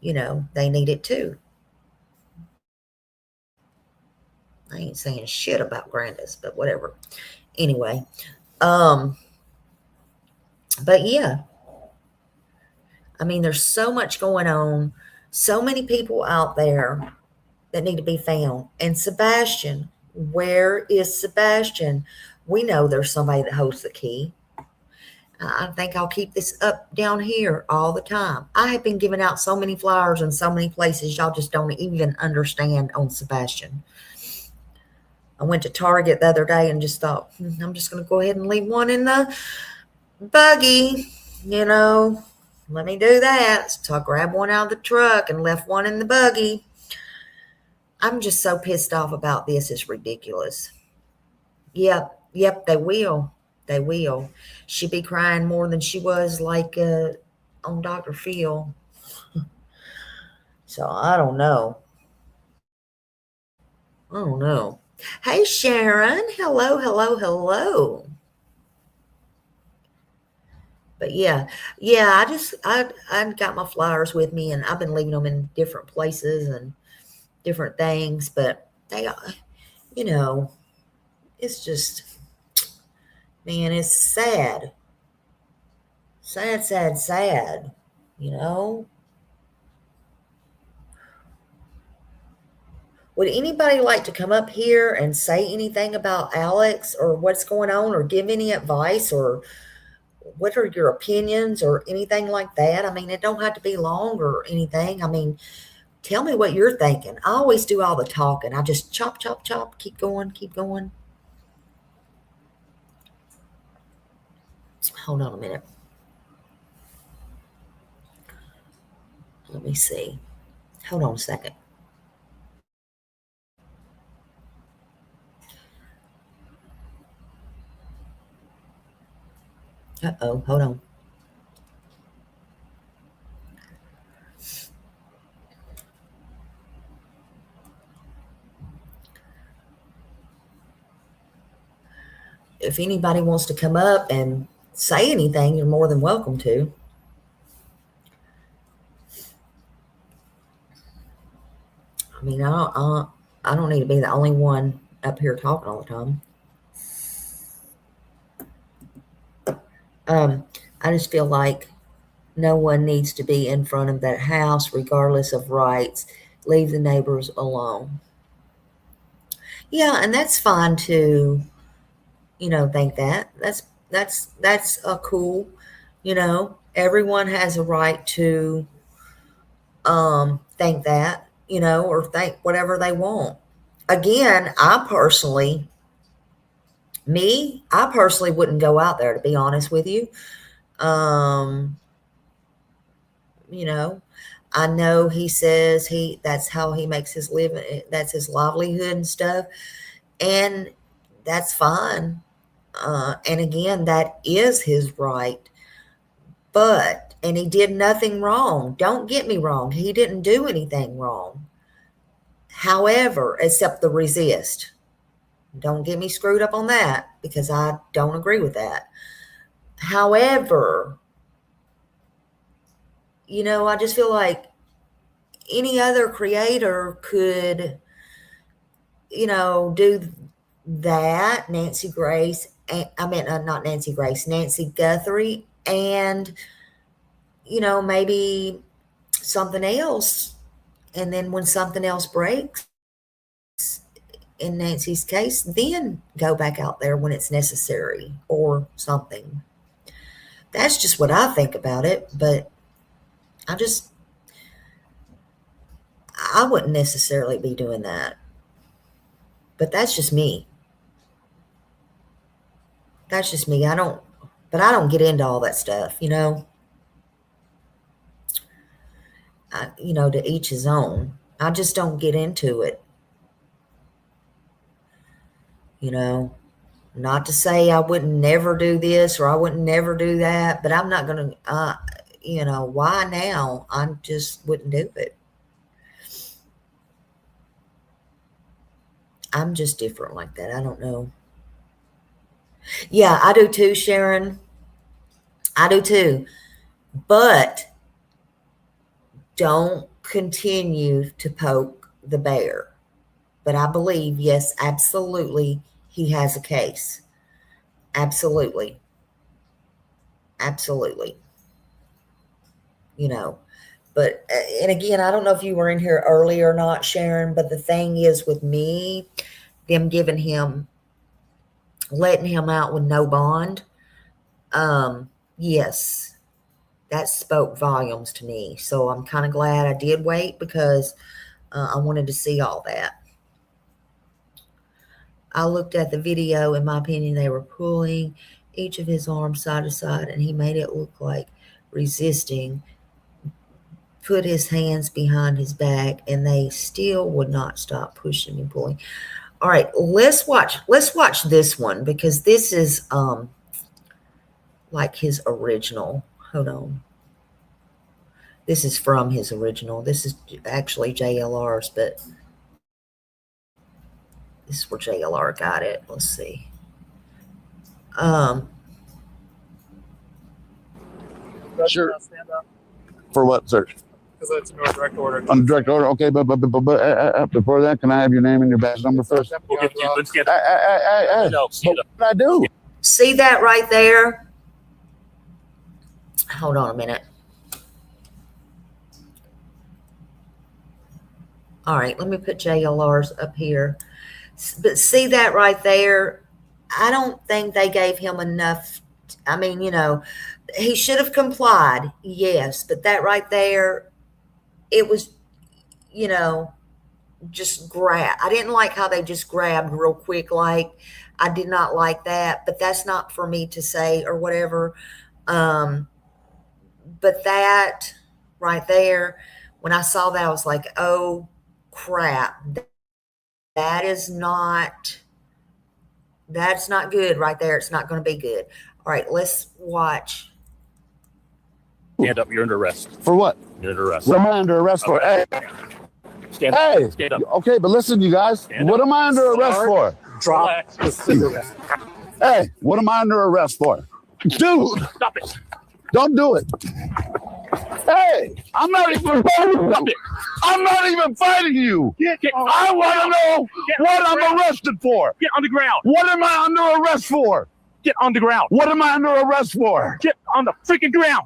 they need it too. I ain't saying shit about Grandis, but whatever. Anyway, but yeah, I mean, there's so much going on, so many people out there that need to be found. And Sebastian, where is Sebastian? We know there's somebody that holds the key. I think I'll keep this up down here all the time. I have been giving out so many flyers in so many places, y'all just don't even understand on Sebastian. I went to Target the other day and just thought, I'm just going to go ahead and leave one in the buggy, let me do that. So I grabbed one out of the truck and left one in the buggy. I'm just so pissed off about this. It's ridiculous. Yep, they will. They will. She'd be crying more than she was like on Dr. Phil. So I don't know. Hey, Sharon. Hello. But yeah, I got my flyers with me and I've been leaving them in different places and different things, but they, it's just, man, it's sad. Sad, Would anybody like to come up here and say anything about Alex or what's going on or give any advice or what are your opinions or anything like that? I mean, it don't have to be long or anything. I mean, tell me what you're thinking. I always do all the talking. I just chop, keep going. Hold on a minute. Let me see. Hold on a second. Uh-oh, hold on. If anybody wants to come up and say anything, you're more than welcome to. I mean, I don't need to be the only one up here talking all the time. I just feel like no one needs to be in front of that house, regardless of rights. Leave the neighbors alone. Yeah, and that's fine to, think that. That's a cool, everyone has a right to think that, or think whatever they want. Again, I personally wouldn't go out there, to be honest with you. I know he says that's how he makes his living, that's his livelihood and stuff, and that's fine. And again, that is his right. And he did nothing wrong. Don't get me wrong. He didn't do anything wrong. However, except the resist. Don't get me screwed up on that because I don't agree with that. However, I just feel like any other creator could, do that. Nancy Guthrie, and, maybe something else. And then when something else breaks, in Nancy's case, then go back out there when it's necessary or something. That's just what I think about it, but I wouldn't necessarily be doing that. But that's just me. That's just me. I don't get into all that stuff, you know. To each his own. I just don't get into it, you know. Not to say I wouldn't never do this or I wouldn't never do that, but I'm not going to, why now? I just wouldn't do it. I'm just different like that. I don't know. Yeah, I do too, Sharon. I do too. But don't continue to poke the bear. But I believe, yes, absolutely, he has a case. Absolutely. Absolutely. But, and again, I don't know if you were in here early or not, Sharon, but the thing is with me, them letting him out with no bond, yes, that spoke volumes to me. So I'm kind of glad I did wait because I wanted to see all that. I looked at the video. In my opinion, they were pulling each of his arms side to side, and he made it look like resisting, put his hands behind his back, and they still would not stop pushing and pulling. All right, let's watch this one because this is like his original. Hold on. This is from his original. This is actually JLR's, but this is where JLR got it. Let's see. Sure. For what, sir? Because it's no direct order. On direct order, okay, but before that, can I have your name and your badge number first? We'll get you. Let's get Hey, No, what did I do? See that right there? Hold on a minute. All right, let me put JLR's up here. But see that right there? I don't think they gave him enough. I mean, he should have complied, yes, but that right there, it was, just grab. I didn't like how they just grabbed real quick. Like, I did not like that, but that's not for me to say or whatever. But that right there, when I saw that, I was like, oh crap, that's not good right there. It's not going to be good. All right, let's watch. Stand up. You're under arrest. For what? You're under arrest. What am I under arrest for? Hey, Stand up. hey. Stand up. Okay, but listen, you guys. Stand What up. am I under arrest for? Drop the cigarette. Hey, what am I under arrest for? Dude, Stop it. don't do it. Hey, I'm not even fighting Stop you. it. I'm not even fighting you. Get I want to know what I'm arrested for. Get on the ground. What am I under arrest for? Get on the ground. What am I under arrest for? Get on the freaking ground.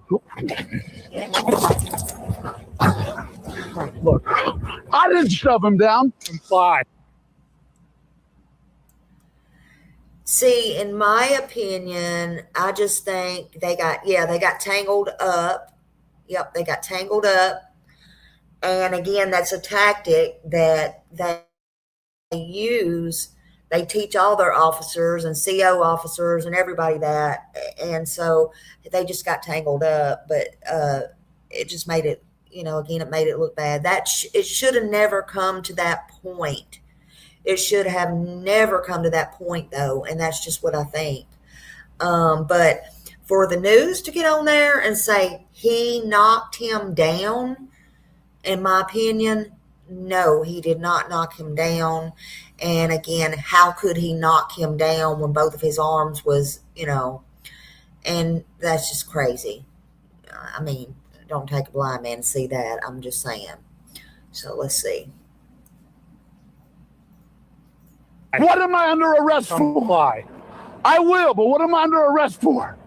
Look, I didn't shove him down. Comply. See, in my opinion, I just think they got tangled up. Yep, they got tangled up. And again, that's a tactic that they use. They teach all their officers and CO officers and everybody that. And so they just got tangled up. But it just made it, again, it made it look bad. It should have never come to that point. It should have never come to that point, though, and that's just what I think. But for the news to get on there and say he knocked him down, in my opinion, no, he did not knock him down. And again, how could he knock him down when both of his arms was, and that's just crazy. I mean, don't take a blind man to see that. I'm just saying. So let's see. What am I under arrest for? Comply. I will, but what am I under arrest for?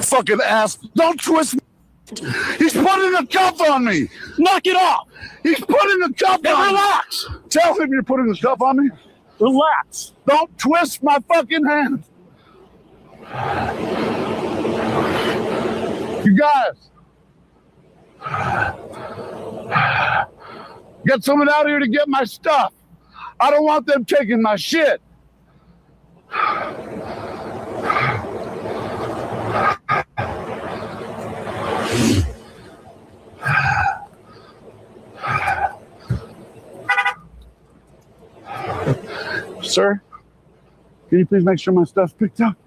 Fucking ass. Don't twist me. He's putting a cuff on me. Knock it off. He's putting a cuff Then on relax. me. Tell him you're putting a cuff on me. Relax. Don't twist my fucking hand. You guys. Get someone out here to get my stuff. I don't want them taking my shit. Sir, can you please make sure my stuff's picked up?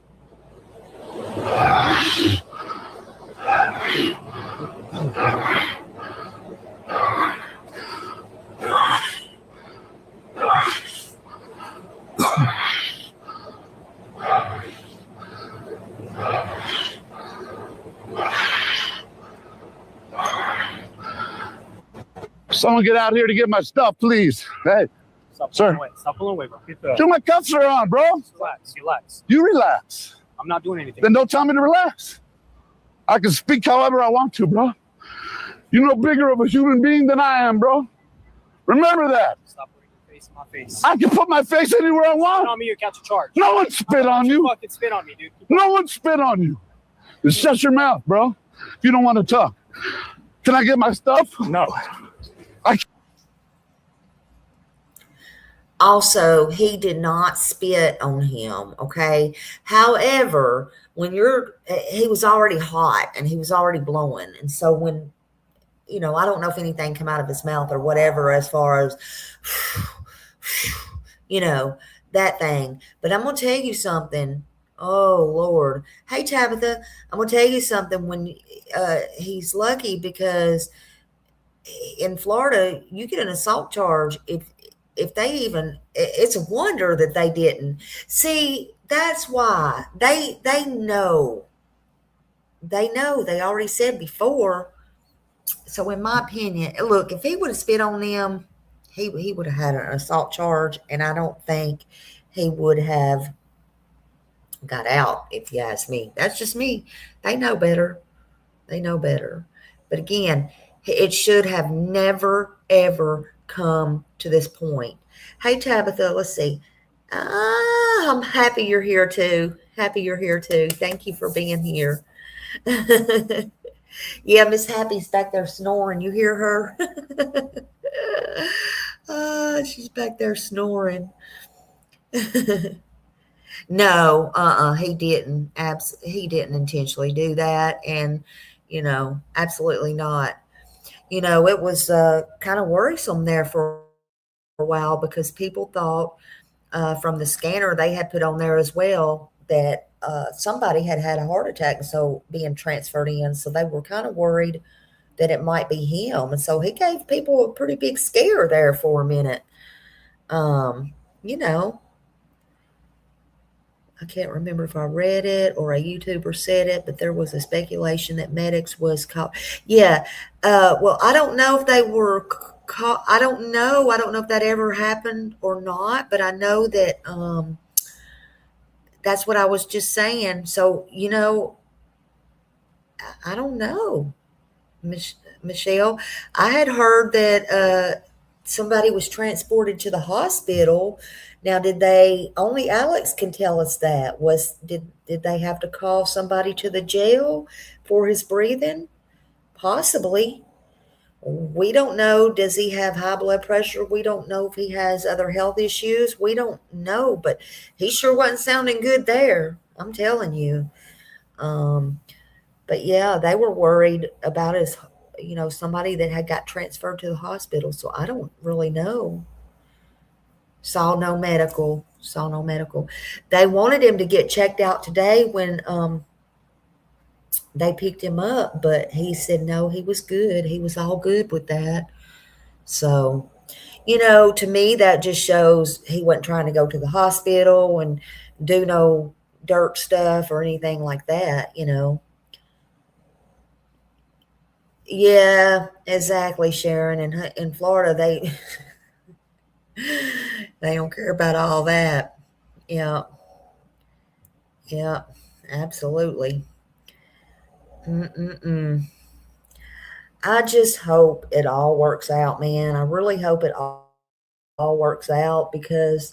Someone get out here to get my stuff, please. Hey, Stop sir. pulling away. Stop pulling away, bro. Get the... Dude, my cuffs are on, bro. Relax. Relax. You relax. I'm not doing anything. Then don't tell me to relax. I can speak however I want to, bro. You're no bigger of a human being than I am, bro. Remember that. Stop putting your face in my face. I can put my face anywhere I Spit want. on me or catch a charge. No one spit on you. Fucking spit on me, dude. No one spit on you. Just shut your mouth, bro. If you don't want to talk. Can I get my stuff? No. Also, he did not spit on him, okay? However, when he was already hot and he was already blowing. And so when, I don't know if anything came out of his mouth or whatever as far as, that thing. But I'm going to tell you something. Oh, Lord. Hey, Tabitha, I'm going to tell you something. When he's lucky because in Florida, you get an assault charge if they even, it's a wonder that they didn't. See, that's why they know. They already said before. So in my opinion, look, if he would have spit on them, he would have had an assault charge, and I don't think he would have got out, if you ask me. That's just me. They know better. But again, it should have never, ever come to this point. Hey, Tabitha, let's see. I'm happy you're here too. Thank you for being here. Yeah, Miss Happy's back there snoring. You hear her? She's back there snoring. No, he didn't. He didn't intentionally do that. And, absolutely not. It was kind of worrisome there for a while because people thought from the scanner they had put on there as well that somebody had a heart attack, and so being transferred in. So they were kind of worried that it might be him. And so he gave people a pretty big scare there for a minute. I can't remember if I read it or a YouTuber said it, but there was a speculation that medics was caught. Yeah. Well, I don't know if they were caught. I don't know if that ever happened or not, but I know that that's what I was just saying. So, I don't know, Michelle. I had heard that somebody was transported to the hospital. Now, only Alex can tell us that. Did they have to call somebody to the jail for his breathing? Possibly. We don't know. Does he have high blood pressure? We don't know if he has other health issues. We don't know, but he sure wasn't sounding good there. I'm telling you. But yeah, they were worried about his, somebody that had got transferred to the hospital. So I don't really know. Saw no medical. They wanted him to get checked out today when they picked him up, but he said no, he was good. He was all good with that. So, to me, that just shows he wasn't trying to go to the hospital and do no dirt stuff or anything like that, Yeah, exactly, Sharon. In Florida, they don't care about all that. Yeah, absolutely. I just hope it all works out, man. I really hope it all works out because,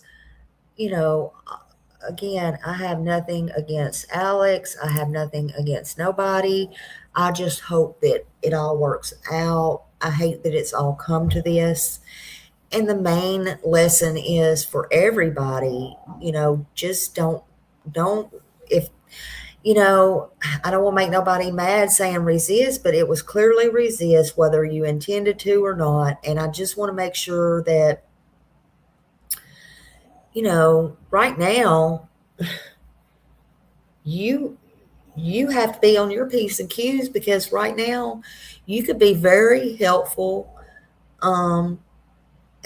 again, I have nothing against Alex. I have nothing against nobody. I just hope that it all works out. I hate that it's all come to this. And the main lesson is for everybody, just don't, if, I don't want to make nobody mad saying resist, but it was clearly resist whether you intended to or not. And I just want to make sure that, right now, you have to be on your P's and Q's, because right now you could be very helpful. Um,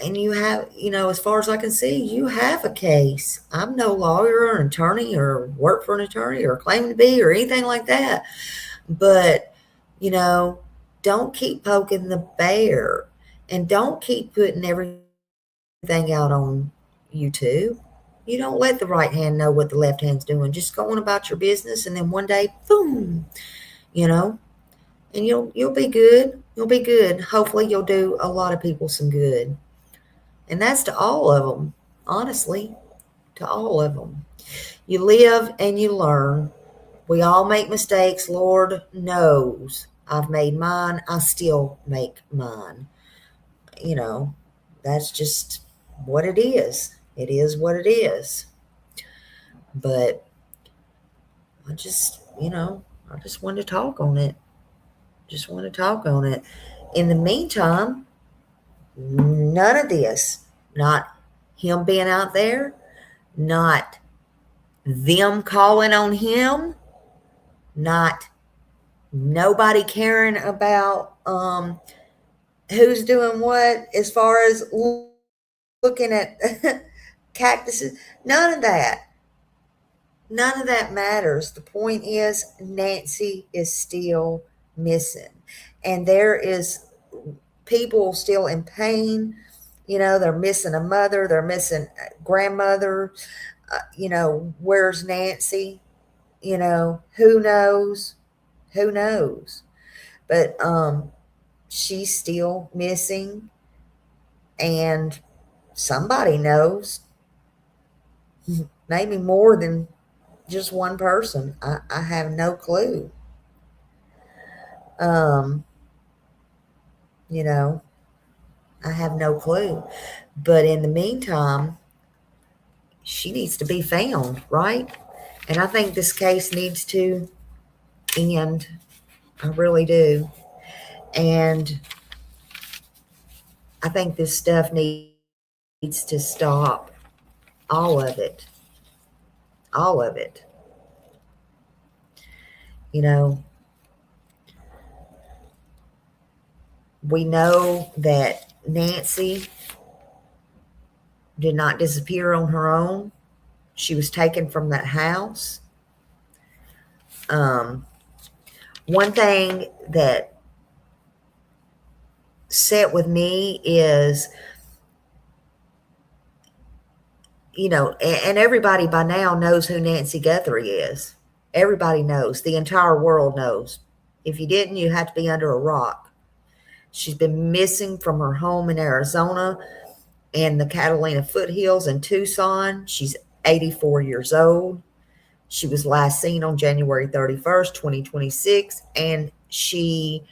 and you have, as far as I can see, you have a case. I'm no lawyer or an attorney or work for an attorney or claim to be or anything like that. But, don't keep poking the bear, and don't keep putting everything out on YouTube. You don't let the right hand know what the left hand's doing. Just go on about your business, and then one day, boom, and you'll be good. You'll be good. Hopefully you'll do a lot of people some good. And that's to all of them, honestly, to all of them. You live and you learn. We all make mistakes. Lord knows I've made mine. I still make mine. That's just what it is. It is what it is. But I just wanted to talk on it. Just want to talk on it. In the meantime, none of this, not him being out there, not them calling on him, not nobody caring about who's doing what as far as looking at cactuses. None of that matters. The point is, Nancy is still missing, and there is people still in pain. They're missing a mother, they're missing a grandmother. Where's Nancy? Who knows? But she's still missing, and somebody knows, maybe more than just one person. I have no clue. I have no clue. But in the meantime, she needs to be found, right? And I think this case needs to end. I really do. And I think this stuff needs to stop. All of it. All of it. We know that Nancy did not disappear on her own. She was taken from that house. One thing that set with me is, and everybody by now knows who Nancy Guthrie is. Everybody knows. The entire world knows. If you didn't, you had to be under a rock. She's been missing from her home in Arizona and the Catalina foothills in Tucson. She's 84 years old. She was last seen on January 31st, 2026, and she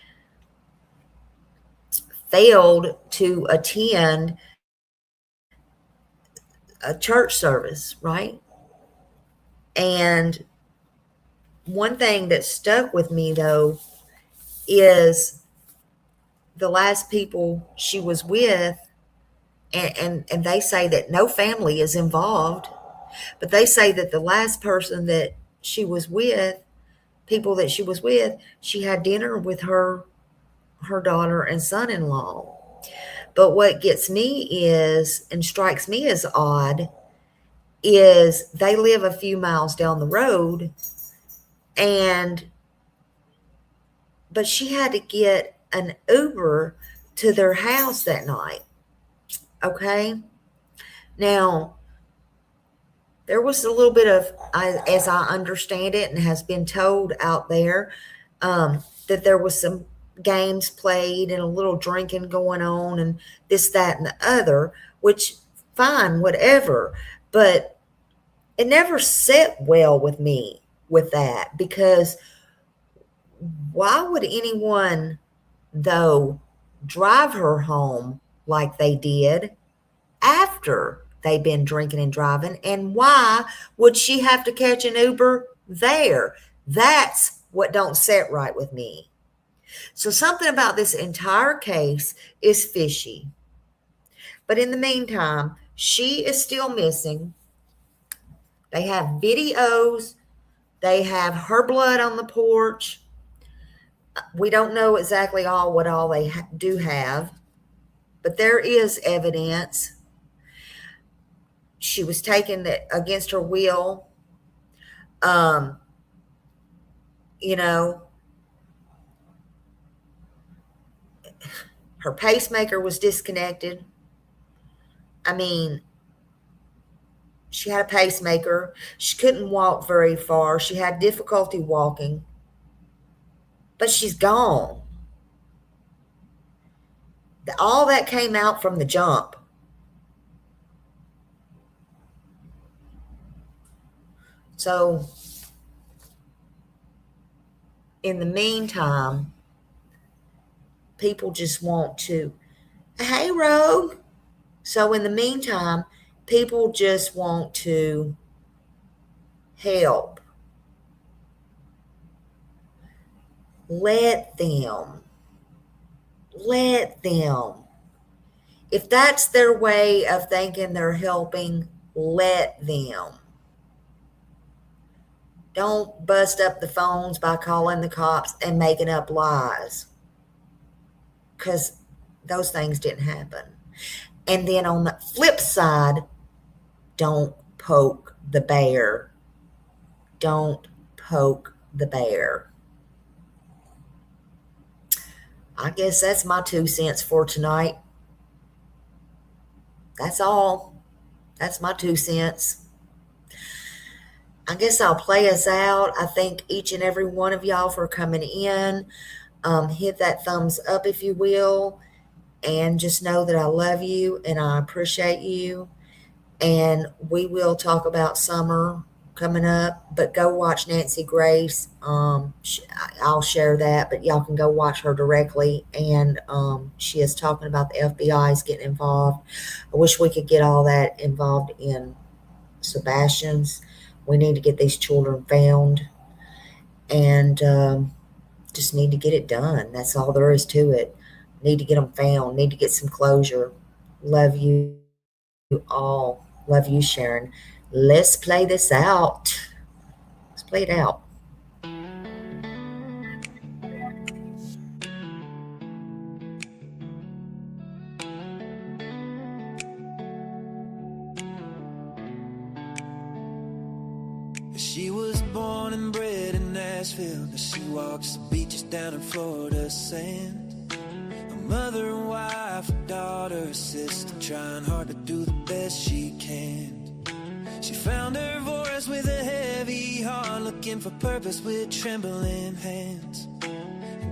failed to attend a church service, right? And one thing that stuck with me, though, is the last people she was with, and they say that no family is involved, but they say that the last person that she was with, people that she was with, she had dinner with her daughter and son-in-law. But what gets me is, and strikes me as odd, is they live a few miles down the road, but she had to get an Uber to their house that night. Okay. Now, there was a little bit of, as I understand it, and has been told out there, that there was some games played and a little drinking going on and this, that, and the other, which fine, whatever. But it never set well with me with that, because why would anyone, though, drive her home like they did after they've been drinking and driving? And why would she have to catch an Uber there? That's what don't set right with me. So something about this entire case is fishy. But in the meantime, She is still missing. They have videos. They have her blood on the porch. We don't know exactly what all they do have, but there is evidence. She was taken against her will. You know, her pacemaker was disconnected. I mean, she had a pacemaker. She couldn't walk very far. She had difficulty walking. But she's gone. All that came out from the jump. So, in the meantime, people just want to, hey, Rogue. So, in the meantime, people just want to help. Let them. Let them. If that's their way of thinking they're helping, let them. Don't bust up the phones by calling the cops and making up lies, because those things didn't happen. And then on the flip side, don't poke the bear. Don't poke the bear. I guess that's my 2 cents for tonight. That's all. That's my 2 cents. I guess I'll play us out. I thank each and every one of y'all for coming in. Hit that thumbs up if you will. And just know that I love you and I appreciate you. And we will talk about summer coming up. But go watch Nancy Grace. I'll share that. But y'all can go watch her directly. And she is talking about the FBI's getting involved. I wish we could get all that involved in Sebastian's. We need to get these children found, and just need to get it done. That's all there is to it. Need to get them found. Need to get some closure. Love you all. Love you, Sharon. Let's play this out. Let's play it out. She was born and bred in Nashville. Now she walks the beaches down in Florida sand. A mother and wife, a daughter, a sister, trying hard to do the best she can. She found her voice with a heavy heart, looking for purpose with trembling hands.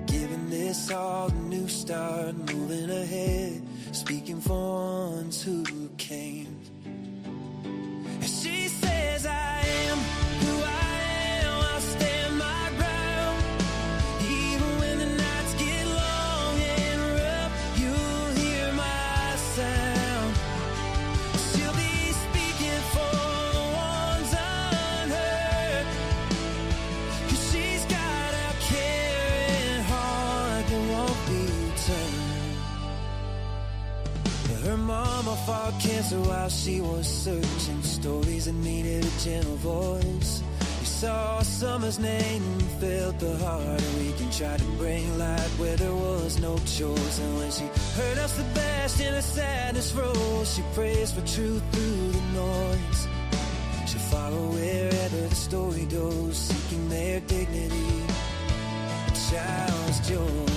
Giving this all a new start, moving ahead, speaking for ones who can't. She says I am who I am, I'll stand my ground. Even when the nights get long and rough, you'll hear my sound. She'll be speaking for the ones unheard, 'cause she's got a caring heart that won't be turned. Her mama fought cancer while she was searching, stories that needed a gentle voice. We saw summer's name and felt the heart weak and tried to bring light where there was no choice. And when she heard of Sebastian, her sadness rose. She prays for truth through the noise. She'll follow wherever the story goes, seeking their dignity, a child's joy.